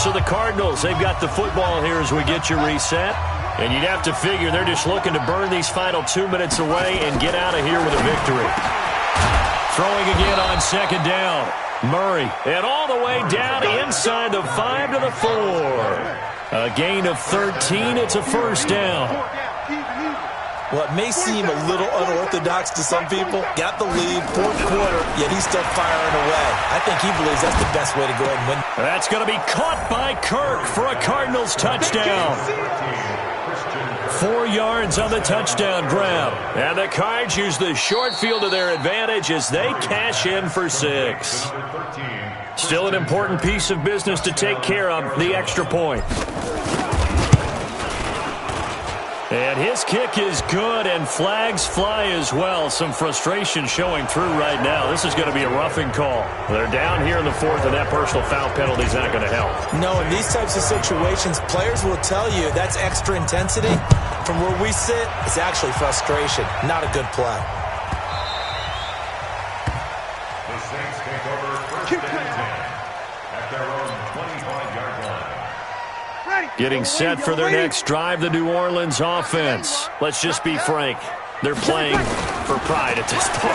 So the Cardinals, they've got the football here as we get you reset. And you'd have to figure they're just looking to burn these final 2 minutes away and get out of here with a victory. Throwing again on 2nd down. Murray, and all the way down inside the 5 to the 4. A gain of 13. It's a 1st down. Well, it may seem a little unorthodox to some people. Got the lead, 4th quarter, yet he's still firing away. I think he believes that's the best way to go ahead and win. That's going to be caught by Kirk for a Cardinals touchdown. 4 yards on the touchdown grab. And the Cards use the short field to their advantage as they cash in for 6. Still an important piece of business to take care of, the extra point. And his kick is good, and flags fly as well. Some frustration showing through right now. This is going to be a roughing call. They're down here in the 4th, and that personal foul penalty is not going to help. No, in these types of situations, players will tell you that's extra intensity. From where we sit, it's actually frustration. Not a good play. The Saints take over 1st and 10 at their own 25-yard line. Getting set for their next drive, the New Orleans offense. Let's just be frank. They're playing for pride at this point.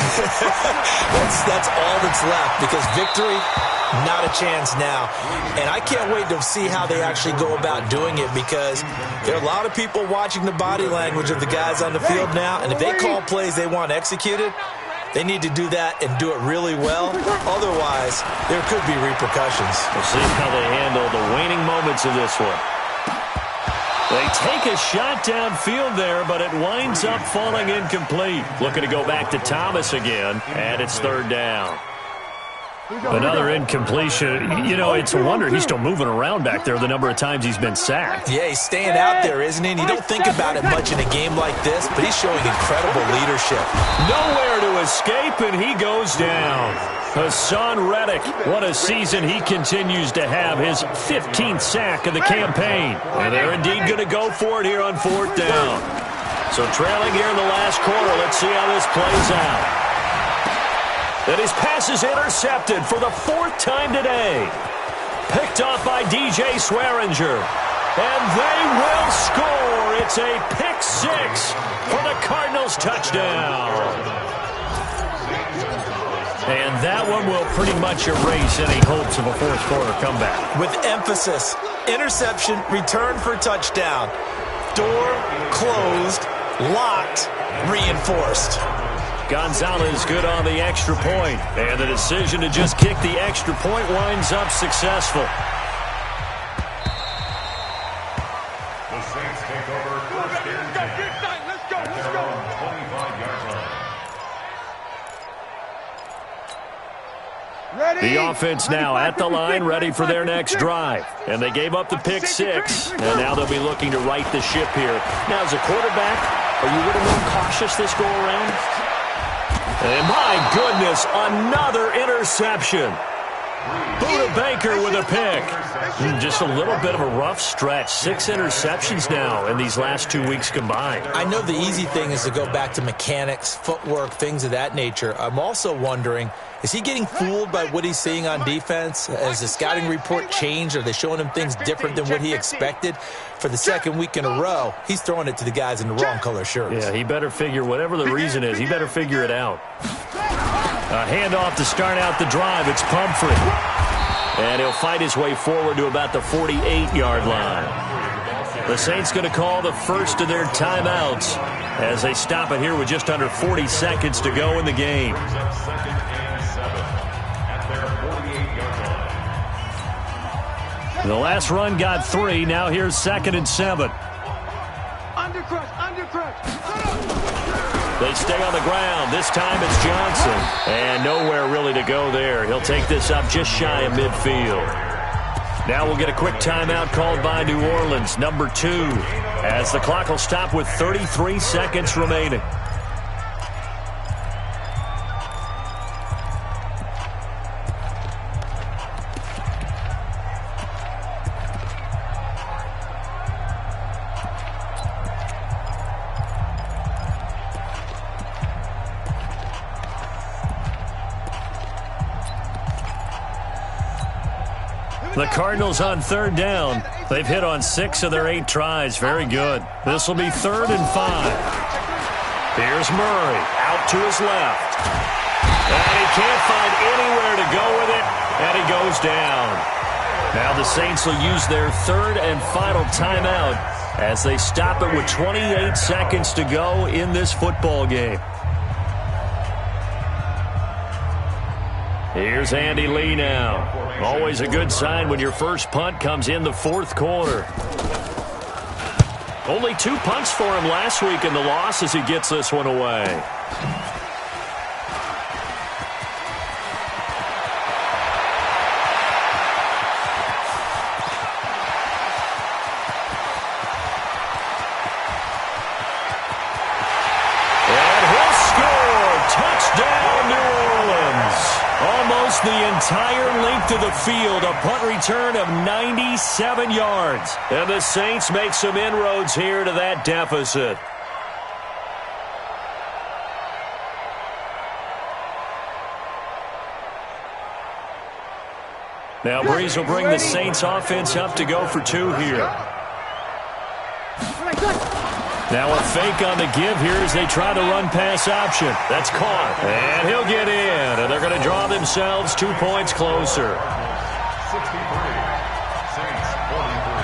that's all that's left, because victory, not a chance now. And I can't wait to see how they actually go about doing it, because there are a lot of people watching the body language of the guys on the field now, and if they call plays they want executed, they need to do that and do it really well. Otherwise, there could be repercussions. We'll see how they handle the waning moments of this one. They take a shot downfield there, but it winds up falling incomplete. Looking to go back to Thomas again, and it's 3rd down. Another incompletion. You know, it's a wonder he's still moving around back there the number of times he's been sacked. Yeah, he's staying out there, isn't he? And you don't think about it much in a game like this, but he's showing incredible leadership. Nowhere to escape, and he goes down. Hassan Reddick, what a season he continues to have. His 15th sack of the campaign. And they're indeed going to go for it here on 4th down. So trailing here in the last quarter, let's see how this plays out. And his pass is intercepted for the 4th time today. Picked off by DJ Swearinger. And they will score. It's a pick 6 for the Cardinals touchdown. And that one will pretty much erase any hopes of a 4th quarter comeback. With emphasis, interception, return for touchdown. Door closed, locked, reinforced. Gonzalez good on the extra point. And the decision to just kick the extra point winds up successful. The Saints take over 1st and 10 at their own 25-yard line. The offense now at the line, ready for their next drive. And they gave up the pick 6, and now they'll be looking to right the ship here. Now, as a quarterback, are you a little more cautious this go-around? And my goodness, another interception. Budda Baker with a pick. Just a little bit of a rough stretch. 6 interceptions now in these last 2 weeks combined. I know the easy thing is to go back to mechanics, footwork, things of that nature. I'm also wondering, is he getting fooled by what he's seeing on defense? Has the scouting report changed? Are they showing him things different than what he expected? For the 2nd week in a row, he's throwing it to the guys in the wrong color shirts. Yeah, he better figure, whatever the reason is, he better figure it out. A handoff to start out the drive. It's Pumphrey. And he'll fight his way forward to about the 48-yard line. The Saints going to call the first of their timeouts as they stop it here with just under 40 seconds to go in the game. The last run got 3. Now here's 2nd and 7. They stay on the ground. This time it's Johnson. And nowhere really to go there. He'll take this up just shy of midfield. Now we'll get a quick timeout called by New Orleans, number 2, as the clock will stop with 33 seconds remaining. The Cardinals on third down. They've hit on 6 of their 8 tries. Very good. This will be 3rd and 5. Here's Murray out to his left. And he can't find anywhere to go with it, and he goes down. Now the Saints will use their 3rd and final timeout as they stop it with 28 seconds to go in this football game. Here's Andy Lee now. Always a good sign when your first punt comes in the 4th quarter. Only 2 punts for him last week in the loss as he gets this one away. And he'll score! Touchdown, New Orleans! Almost the entire length of the field, a punt return of 97 yards. And the Saints make some inroads here to that deficit. Now Breeze will bring the Saints offense up to go for 2 here. Now a fake on the give here as they try the run-pass option. That's caught. And he'll get in. And they're going to draw themselves 2 points closer. 63, Saints 43.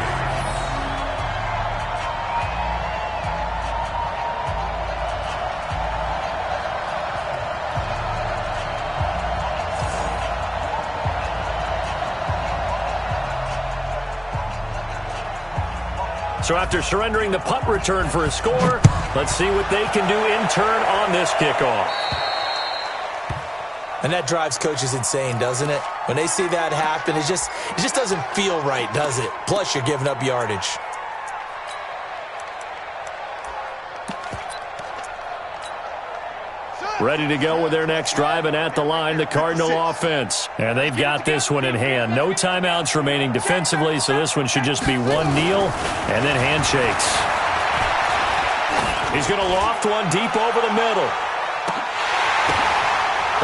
So after surrendering the punt return for a score, let's see what they can do in turn on this kickoff. And that drives coaches insane, doesn't it? When they see that happen, it just doesn't feel right, does it? Plus, you're giving up yardage. Ready to go with their next drive, and at the line, the Cardinal offense. And they've got this one in hand. No timeouts remaining defensively, so this one should just be one kneel and then handshakes. He's going to loft one deep over the middle.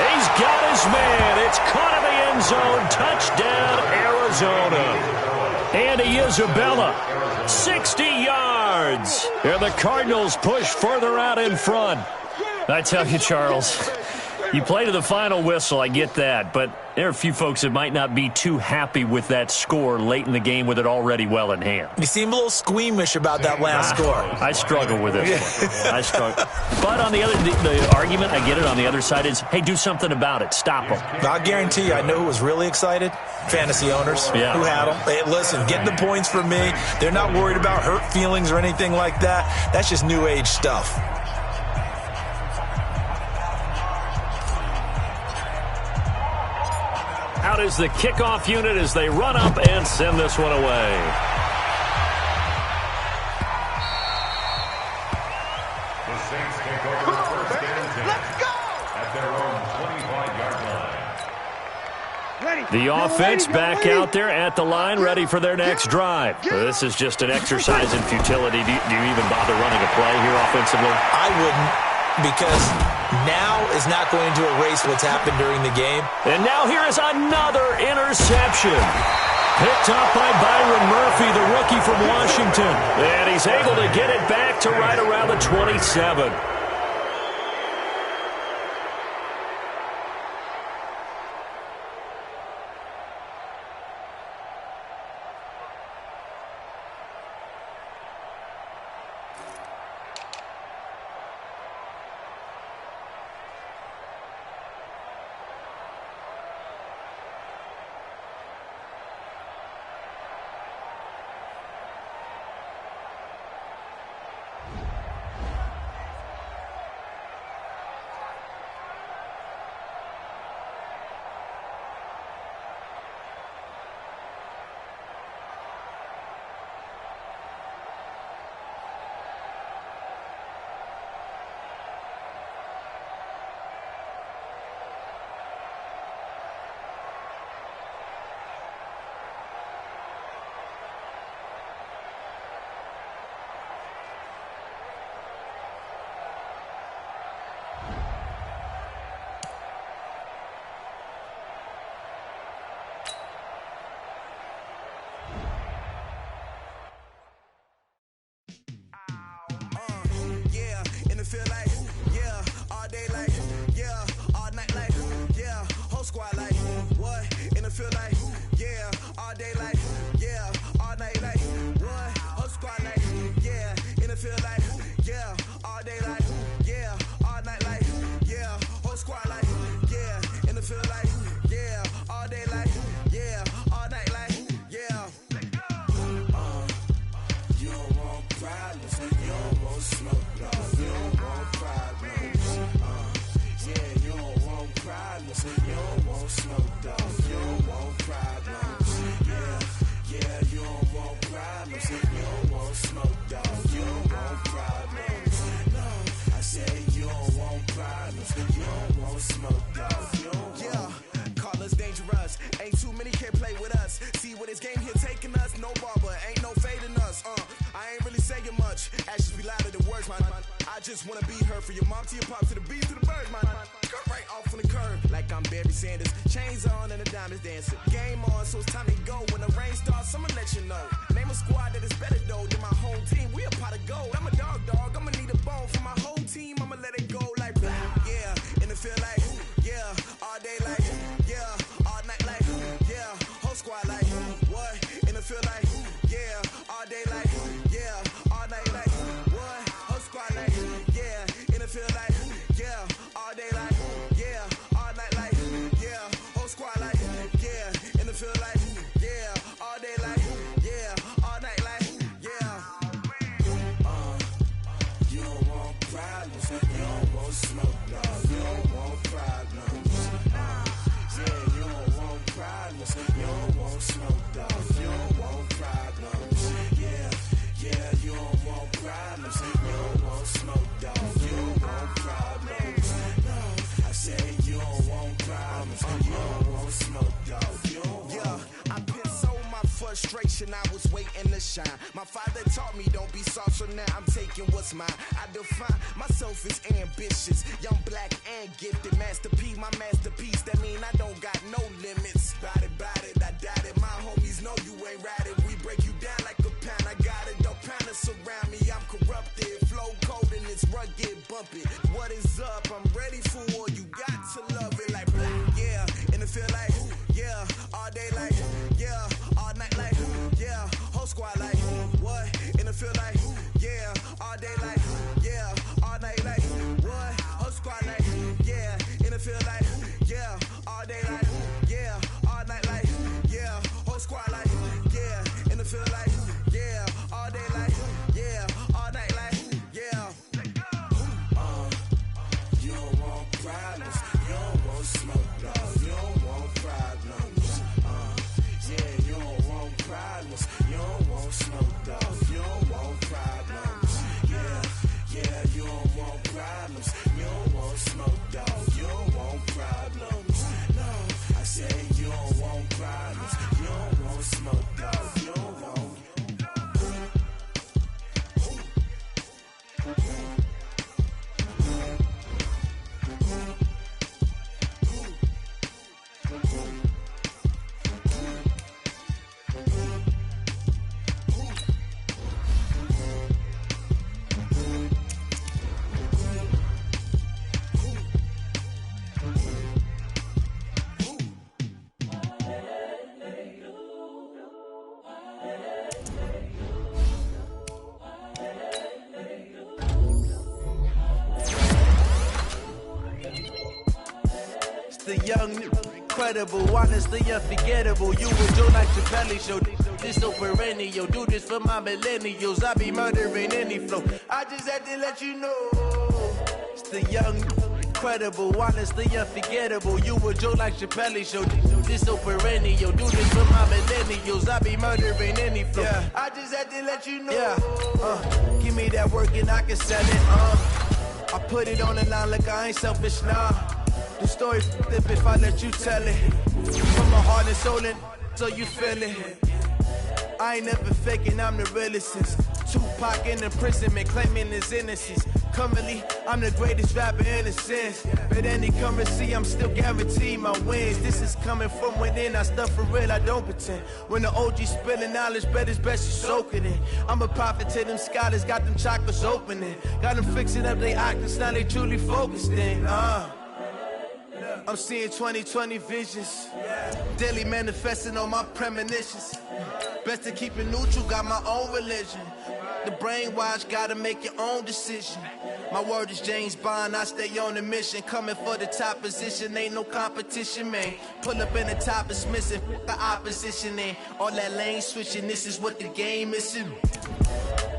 He's got his man. It's caught in the end zone. Touchdown, Arizona. Andy Isabella, 60 yards. And the Cardinals push further out in front. I tell you, Charles, you play to the final whistle, I get that, but there are a few folks that might not be too happy with that score late in the game with it already well in hand. You seem a little squeamish about that last score. I struggle with it. I struggle. But on the other, the argument, I get it, on the other side is, hey, do something about it. Stop them. I'll guarantee you, I know who was really excited. Fantasy owners who had them. Hey, listen, get the points from me. They're not worried about hurt feelings or anything like that. That's just new age stuff. Out is the kickoff unit as they run up and send this one away. The Saints take over first and 10 at their own 25-yard line. The offense back out there at the line, ready for their next drive. This is just an exercise in futility. Do you even bother running a play here offensively? I wouldn't, because now is not going to erase what's happened during the game. And now here is another interception. Picked up by Byron Murphy, the rookie from Washington. And he's able to get it back to right around the 27. feel like, yeah, all day like, yeah, all night like, what? Whole squad like, yeah, in the feel like, yeah, all day like, yeah, all night like, yeah, whole squad like, yeah, in the feel like, yeah, all day like, yeah, all night like, yeah. You don't want problems, you don't want smoke, dog. You don't want problems. Yeah, you don't want problems, you don't want smoke, dog. You don't want problems. Yeah, you don't want problems, you don't want smoke, dog. You don't want problems. No, I said you don't want problems, you don't want smoke, dog. You don't want. Call us dangerous. Ain't too many can play with us. See what this game here taking us. No barber, ain't no fading us. I ain't really saying much. Actions be louder than words, man. I just wanna be heard. For your mom to your pop to the beat to the birds, man. Cut right off on the curb, like I'm Barry Sanders. Chains on and the diamonds dancing. Game on, so it's time to go. When the rain starts, I'ma let you know. Name a squad that is better though than my home team. We a pot of gold. I'm a dog. I'ma need a bone for my whole team. I'ma let it go like blah. Yeah, and it feel like yeah, all day like yeah, all night like yeah, whole squad like what? And it feel like yeah, all day like yeah, all night like what? Whole squad like yeah, and it feel like yeah, all day like yeah, all night like yeah, whole squad like yeah, and it feel like yeah, all day like yeah, all night like yeah. You don't want problems, you don't want smoke, dog. You don't want problems. Yeah, you don't want problems, you don't want smoke, dog. You don't want problems. Yeah, you don't want problems, you don't want smoke, dog. You don't want problems. No, I said you don't want problems, you don't want smoke, dog. You don't want. I put so my frustration, I was waiting to shine. My father taught me don't be soft, so now I'm taking what's mine. I define myself as ambitious, young, black, and gifted. Master P, my masterpiece, that mean I don't got no limits. Bout it, I doubt it. My homies know you ain't ratted. We break you down like a pound. I got it, don't pound us around me. I'm corrupted, flow cold and it's rugged, bump it. What is up? I'm ready for war. You got to love it like black, yeah. And it feel like yeah, all day like yeah, all night like yeah, whole squad like what? And it feel like yeah, all day like yeah, all night like what? Whole squad like yeah, and it feel like yeah, all day like yeah, all night like yeah, whole squad like yeah, and it feel like yeah, all day like yeah, all night like yeah. You don't want problems, you don't want smoke, dog. You don't want problems. Yeah, you don't want problems, you don't want smoke, dog. You don't want problems. Yeah, you don't want problems, you don't want smoke, dog. You don't want problems. No, I say you don't want problems, you don't want smoke, dog. You don't want. The young, incredible, honestly unforgettable. You and Joe like Chappelle show. This so perennial. Do this for my millennials. I be murdering any flow. I just had to let you know. It's the young, incredible, honestly unforgettable. You and Joe like Chappelle show. This so perennial. Do this for my millennials. I be murdering any flow. Yeah. I just had to let you know. Yeah. Give me that work and I can sell it. I put it on the line like I ain't selfish, nah. The story flip if I let you tell it. From my heart and soul and so you feel it. I ain't never faking, I'm the realest since Tupac in imprisonment, claiming his innocence. Currently, I'm the greatest rapper in a sense. But any currency, I'm still guaranteed my wins. This is coming from within, I stuff for real, I don't pretend. When the OG spilling knowledge, bet it's best you soak it in. I'm a prophet to them scholars, got them chakras opening. Got them fixing up they octaves, now they truly focused in. I'm seeing 20/20 visions. Daily manifesting on my premonitions. Best to keep it neutral, got my own religion. The brainwash, gotta make your own decision. My word is James Bond, I stay on the mission. Coming for the top position, ain't no competition, man. Pull up in the top, it's missing, the opposition in. All that lane switching, this is what the game missing.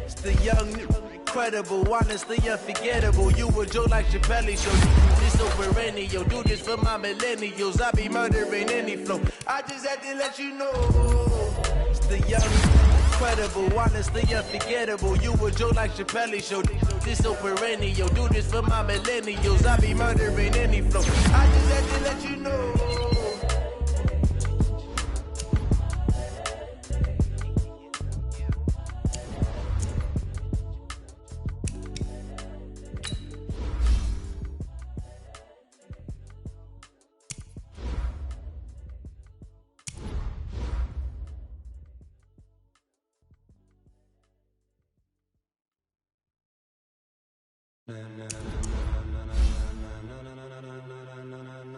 It's the young, incredible, honestly unforgettable. You a joke like Chappelle Show. This so perennial, do this for my millennials. I be murdering any flow. I just had to let you know. It's the young, incredible, honestly unforgettable. You a joke like Chappelle Show. This so perennial, do this for my millennials. I be murdering any flow. I just had to let you know.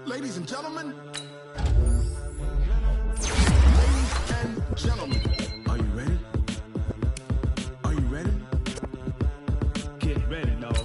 Ladies and gentlemen. Ladies and gentlemen. Are you ready? Are you ready? Get ready, dog.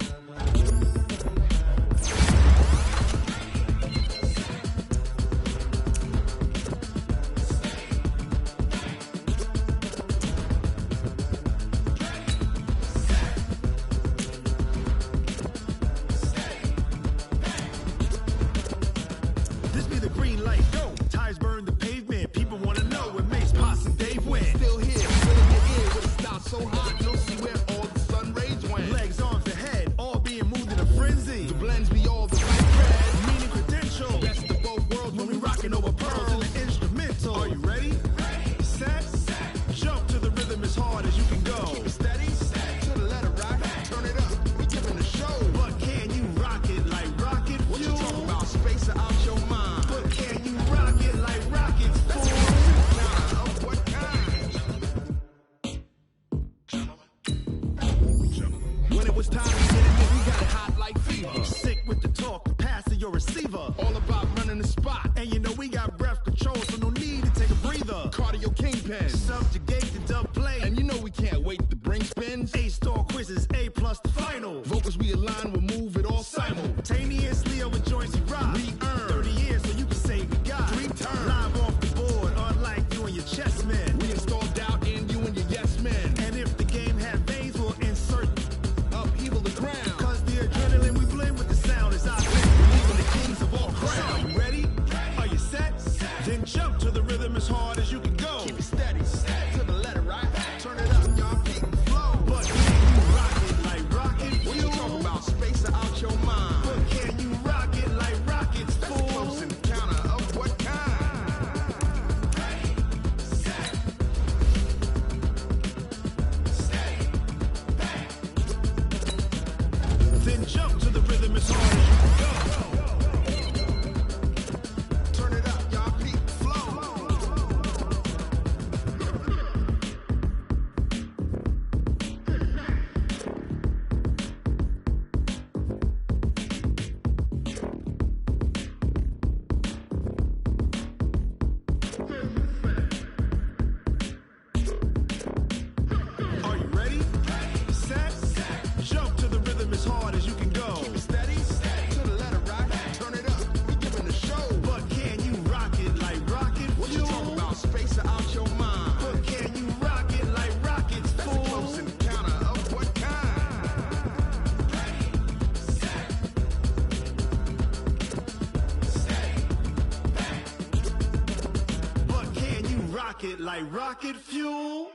Like rocket fuel.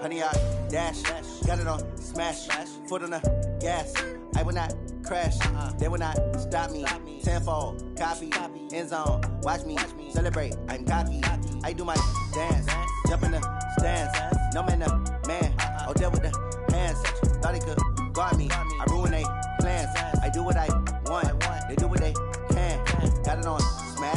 Honey, I dash, got it on smash, foot on the gas. I will not crash, they will not stop me. Tenfold, copy, end zone, watch me celebrate. I'm cocky, I do my dance, jump in the stands. No man, man, oh there with the hands. Thought he could guard me, I ruin they plans. I do what I want, they do what they can. Got it on smash.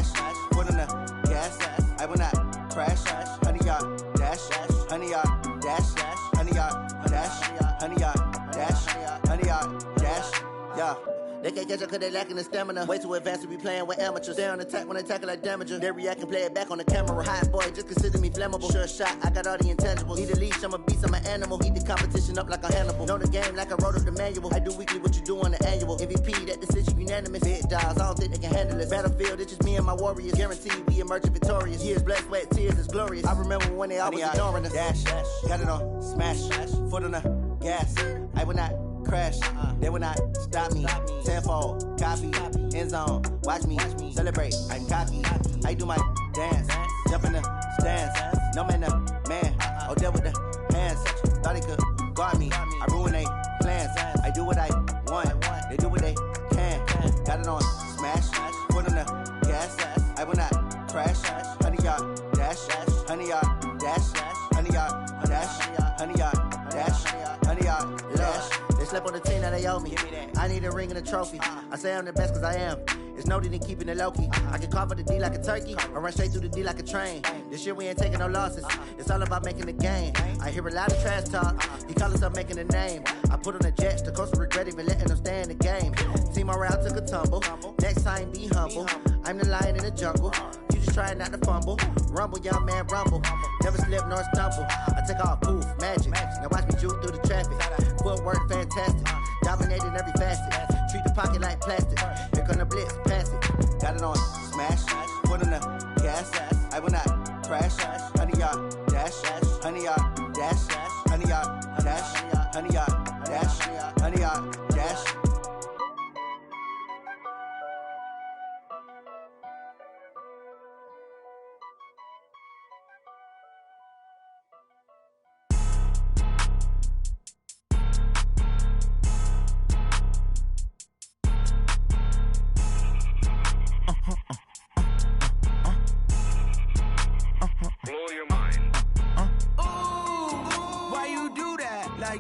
They can't catch up cause they lacking the stamina. Way too advanced to be playing with amateurs. They on attack when they tackle like damager. They react and play it back on the camera. Hot boy, just consider me flammable. Sure shot, I got all the intangibles. Need a leash, I'm a beast, I'm an animal. Heat the competition up like a Hannibal. Know the game like I wrote up the manual. I do weekly what you do on the annual. MVP, that decision unanimous. Big dogs, I don't think they can handle it. Battlefield, it's just me and my warriors. Guaranteed we emerge victorious. Years, blood, sweat, tears, is glorious. I remember when they always ignoring us. Dash, got it on, smash, foot on the gas. I will not crash, they will not stop me. Tenfold, copy, end zone, watch me celebrate. I'm cocky, I do my dance, jump in the stands. No man, man, oh there with the hands. Thought they could guard me, I ruin they plans. I do what I want, they do what they can. Got it on, smash, foot on the gas. I will not crash, 100 yard dash, 100 yard dash, 100 yard dash, 100 yard dash, 100 yard dash. They slept on the team that they owe me. I need a ring and a trophy. I say I'm the best cause I am. It's no need in keeping it low-key. I can carve up the D like a turkey or run straight through the D like a train. This year we ain't taking no losses. It's all about making the game. I hear a lot of trash talk. He call himself making a name. I put on the Jets. The coach will regret even letting them stay in the game. Team morale took a tumble. Next time be humble. I'm the lion in the jungle. You just trying not to fumble. Rumble, young man, rumble. Never slip nor stumble. I take off, poof, magic. Now watch me juke through the traffic. Footwork fantastic. Dominating every facet. Treat the pocket like plastic. Here come the blitz, pass it. Got it on, smash. Foot on the gas. I will not crash. 100 yard dash. 100 yard dash. 100 yard dash. 100 yard dash. 100 yard dash.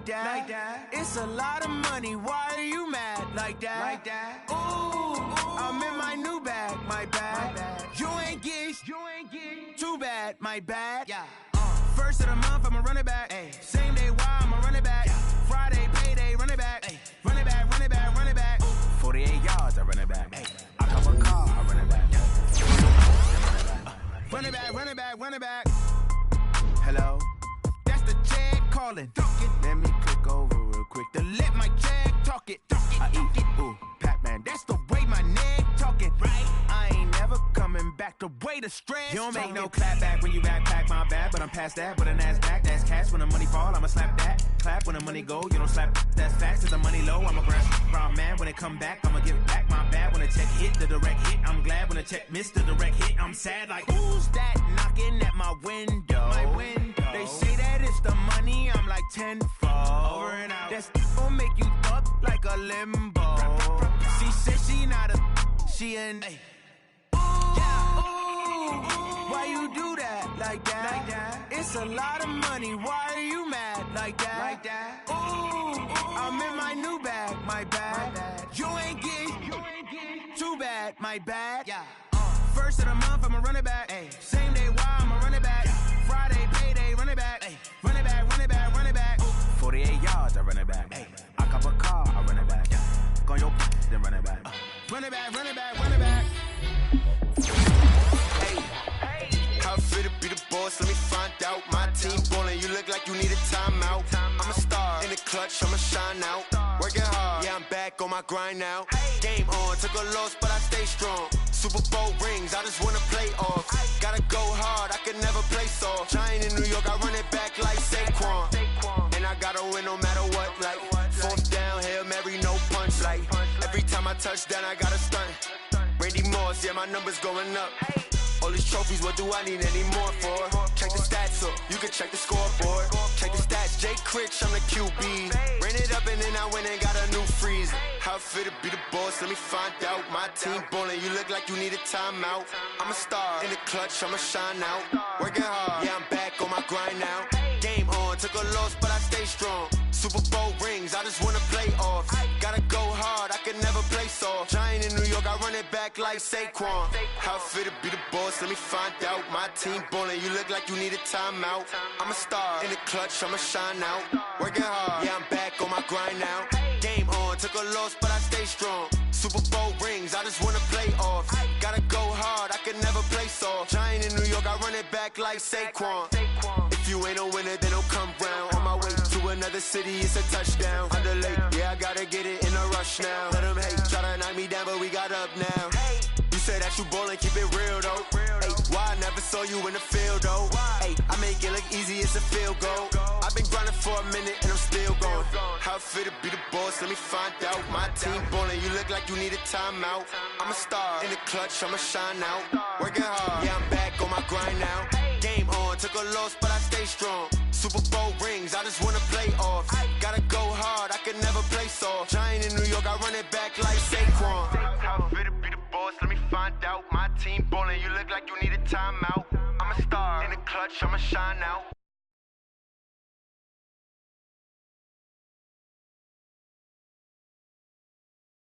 Like that. It's a lot of money. Why are you mad like that? Ooh, I'm in my new bag, my bad. You ain't get too bad, my bad. Yeah. First of the month, I'ma run it back. Ay. Same day, why I'ma run it back. Yeah. Friday, payday, run it back. Ay. Run it back, run it back, run it back. Ooh. 48 yards, I run it back. Ay. I cop a car, I run it back. Run it back, run it back, run it back. Hello, that's the check calling. Let me click over real quick to let my check talk it. I eat it, ooh, Pac-Man. That's the way my neck talking. Right? I ain't never coming back the way the stress. You don't make no clap back when you backpack, my bad. But I'm past that. But a NASDAQ, that's cash. When the money fall, I'ma slap that. Clap when the money go, you don't slap. That's fast. Cause the money low, I'ma grab. Brown man, when it come back, I'ma give it back. My bad when the check hit, the direct hit. I'm glad when the check missed the direct hit. I'm sad like, who's that knocking at my window? My window. They say that it's the money, I'm like tenfold. Over and out. That's gon' make you up like a limbo. She said she not a, she an. Ooh, why you do that like that? It's a lot of money, why are you mad like that? Ooh, I'm in my new bag, my bad. You ain't get too bad, my bad. Yeah. First of the month, I'ma run it back. Ay. Same day, why I'ma run it back. Yeah. Friday, payday, run it back. Ay. Run it back, run it back, run it back. Ooh. 48 yards, I run it back. Ay. I cop a car, I run it back. Yeah. Go on your then run it back. Run it back, run it back, run it back. Hey, how fit to be the boss? Let me find out. My team ballin', you look like you need a timeout. I'm a star in the clutch, I'ma shine out. Working hard, yeah, I'm back on my grind now. Game on, took a loss, but I stay strong. Super Bowl rings, I just wanna play off. Gotta go hard, I can never play soft. Giant in New York, I run it back like Saquon. And I gotta win no matter what, like fourth down, Hail Mary, no punch. Like every time I touch down, I gotta stunt. Randy Moss, yeah, my numbers going up. All these trophies, what do I need any more for? Check the stats up, you can check the scoreboard. Check the stats, Jay Critch, I'm the QB. Ran it up and then I went and got a new freeze. How fit to be the boss, let me find out. My team ballin', you look like you need a timeout. I'm a star in the clutch, I'ma shine out. Working hard, yeah, I'm back on my grind now. Game on, took a loss, but I stay strong. Super Bowl rings, I just wanna play off. Gotta go hard, I can never play soft. Giant in New York, I run it back like Saquon. How fit to be the boss, let me find out. My team ballin', you look like you need a timeout. I'm a star in the clutch, I'ma shine out. Working hard, yeah, I'm back on my grind now. Game on, on, took a loss, but I stay strong. Super Bowl rings, I just wanna play off. Gotta go hard, I can never play soft. Giant in New York, I run it back like Saquon. If you ain't a winner, then don't come round. On my way to another city, it's a touchdown. Underlay, yeah, I gotta get it in a rush now. Let them hate, try to knock me down, but we got up now. You say that you ballin', keep it real though. Ay, why I never saw you in the field though? Ay, I make it look easy, it's a field goal. I've been grinding for a minute and I'm still going. How it feel to be the boss, let me find out. My team ballin', you look like you need a timeout. I'm a star in the clutch, I'ma shine out. Working hard, yeah, I'm back on my grind now. Game on, took a loss, but I stay strong. Super Bowl rings, I just wanna play off. Gotta go hard, I can never play soft. Giant in New York, I run it back like Saquon. How it feel to be the boss, let me find out. My team ballin', you look like you need a timeout. I'm a star in the clutch, I'ma shine out.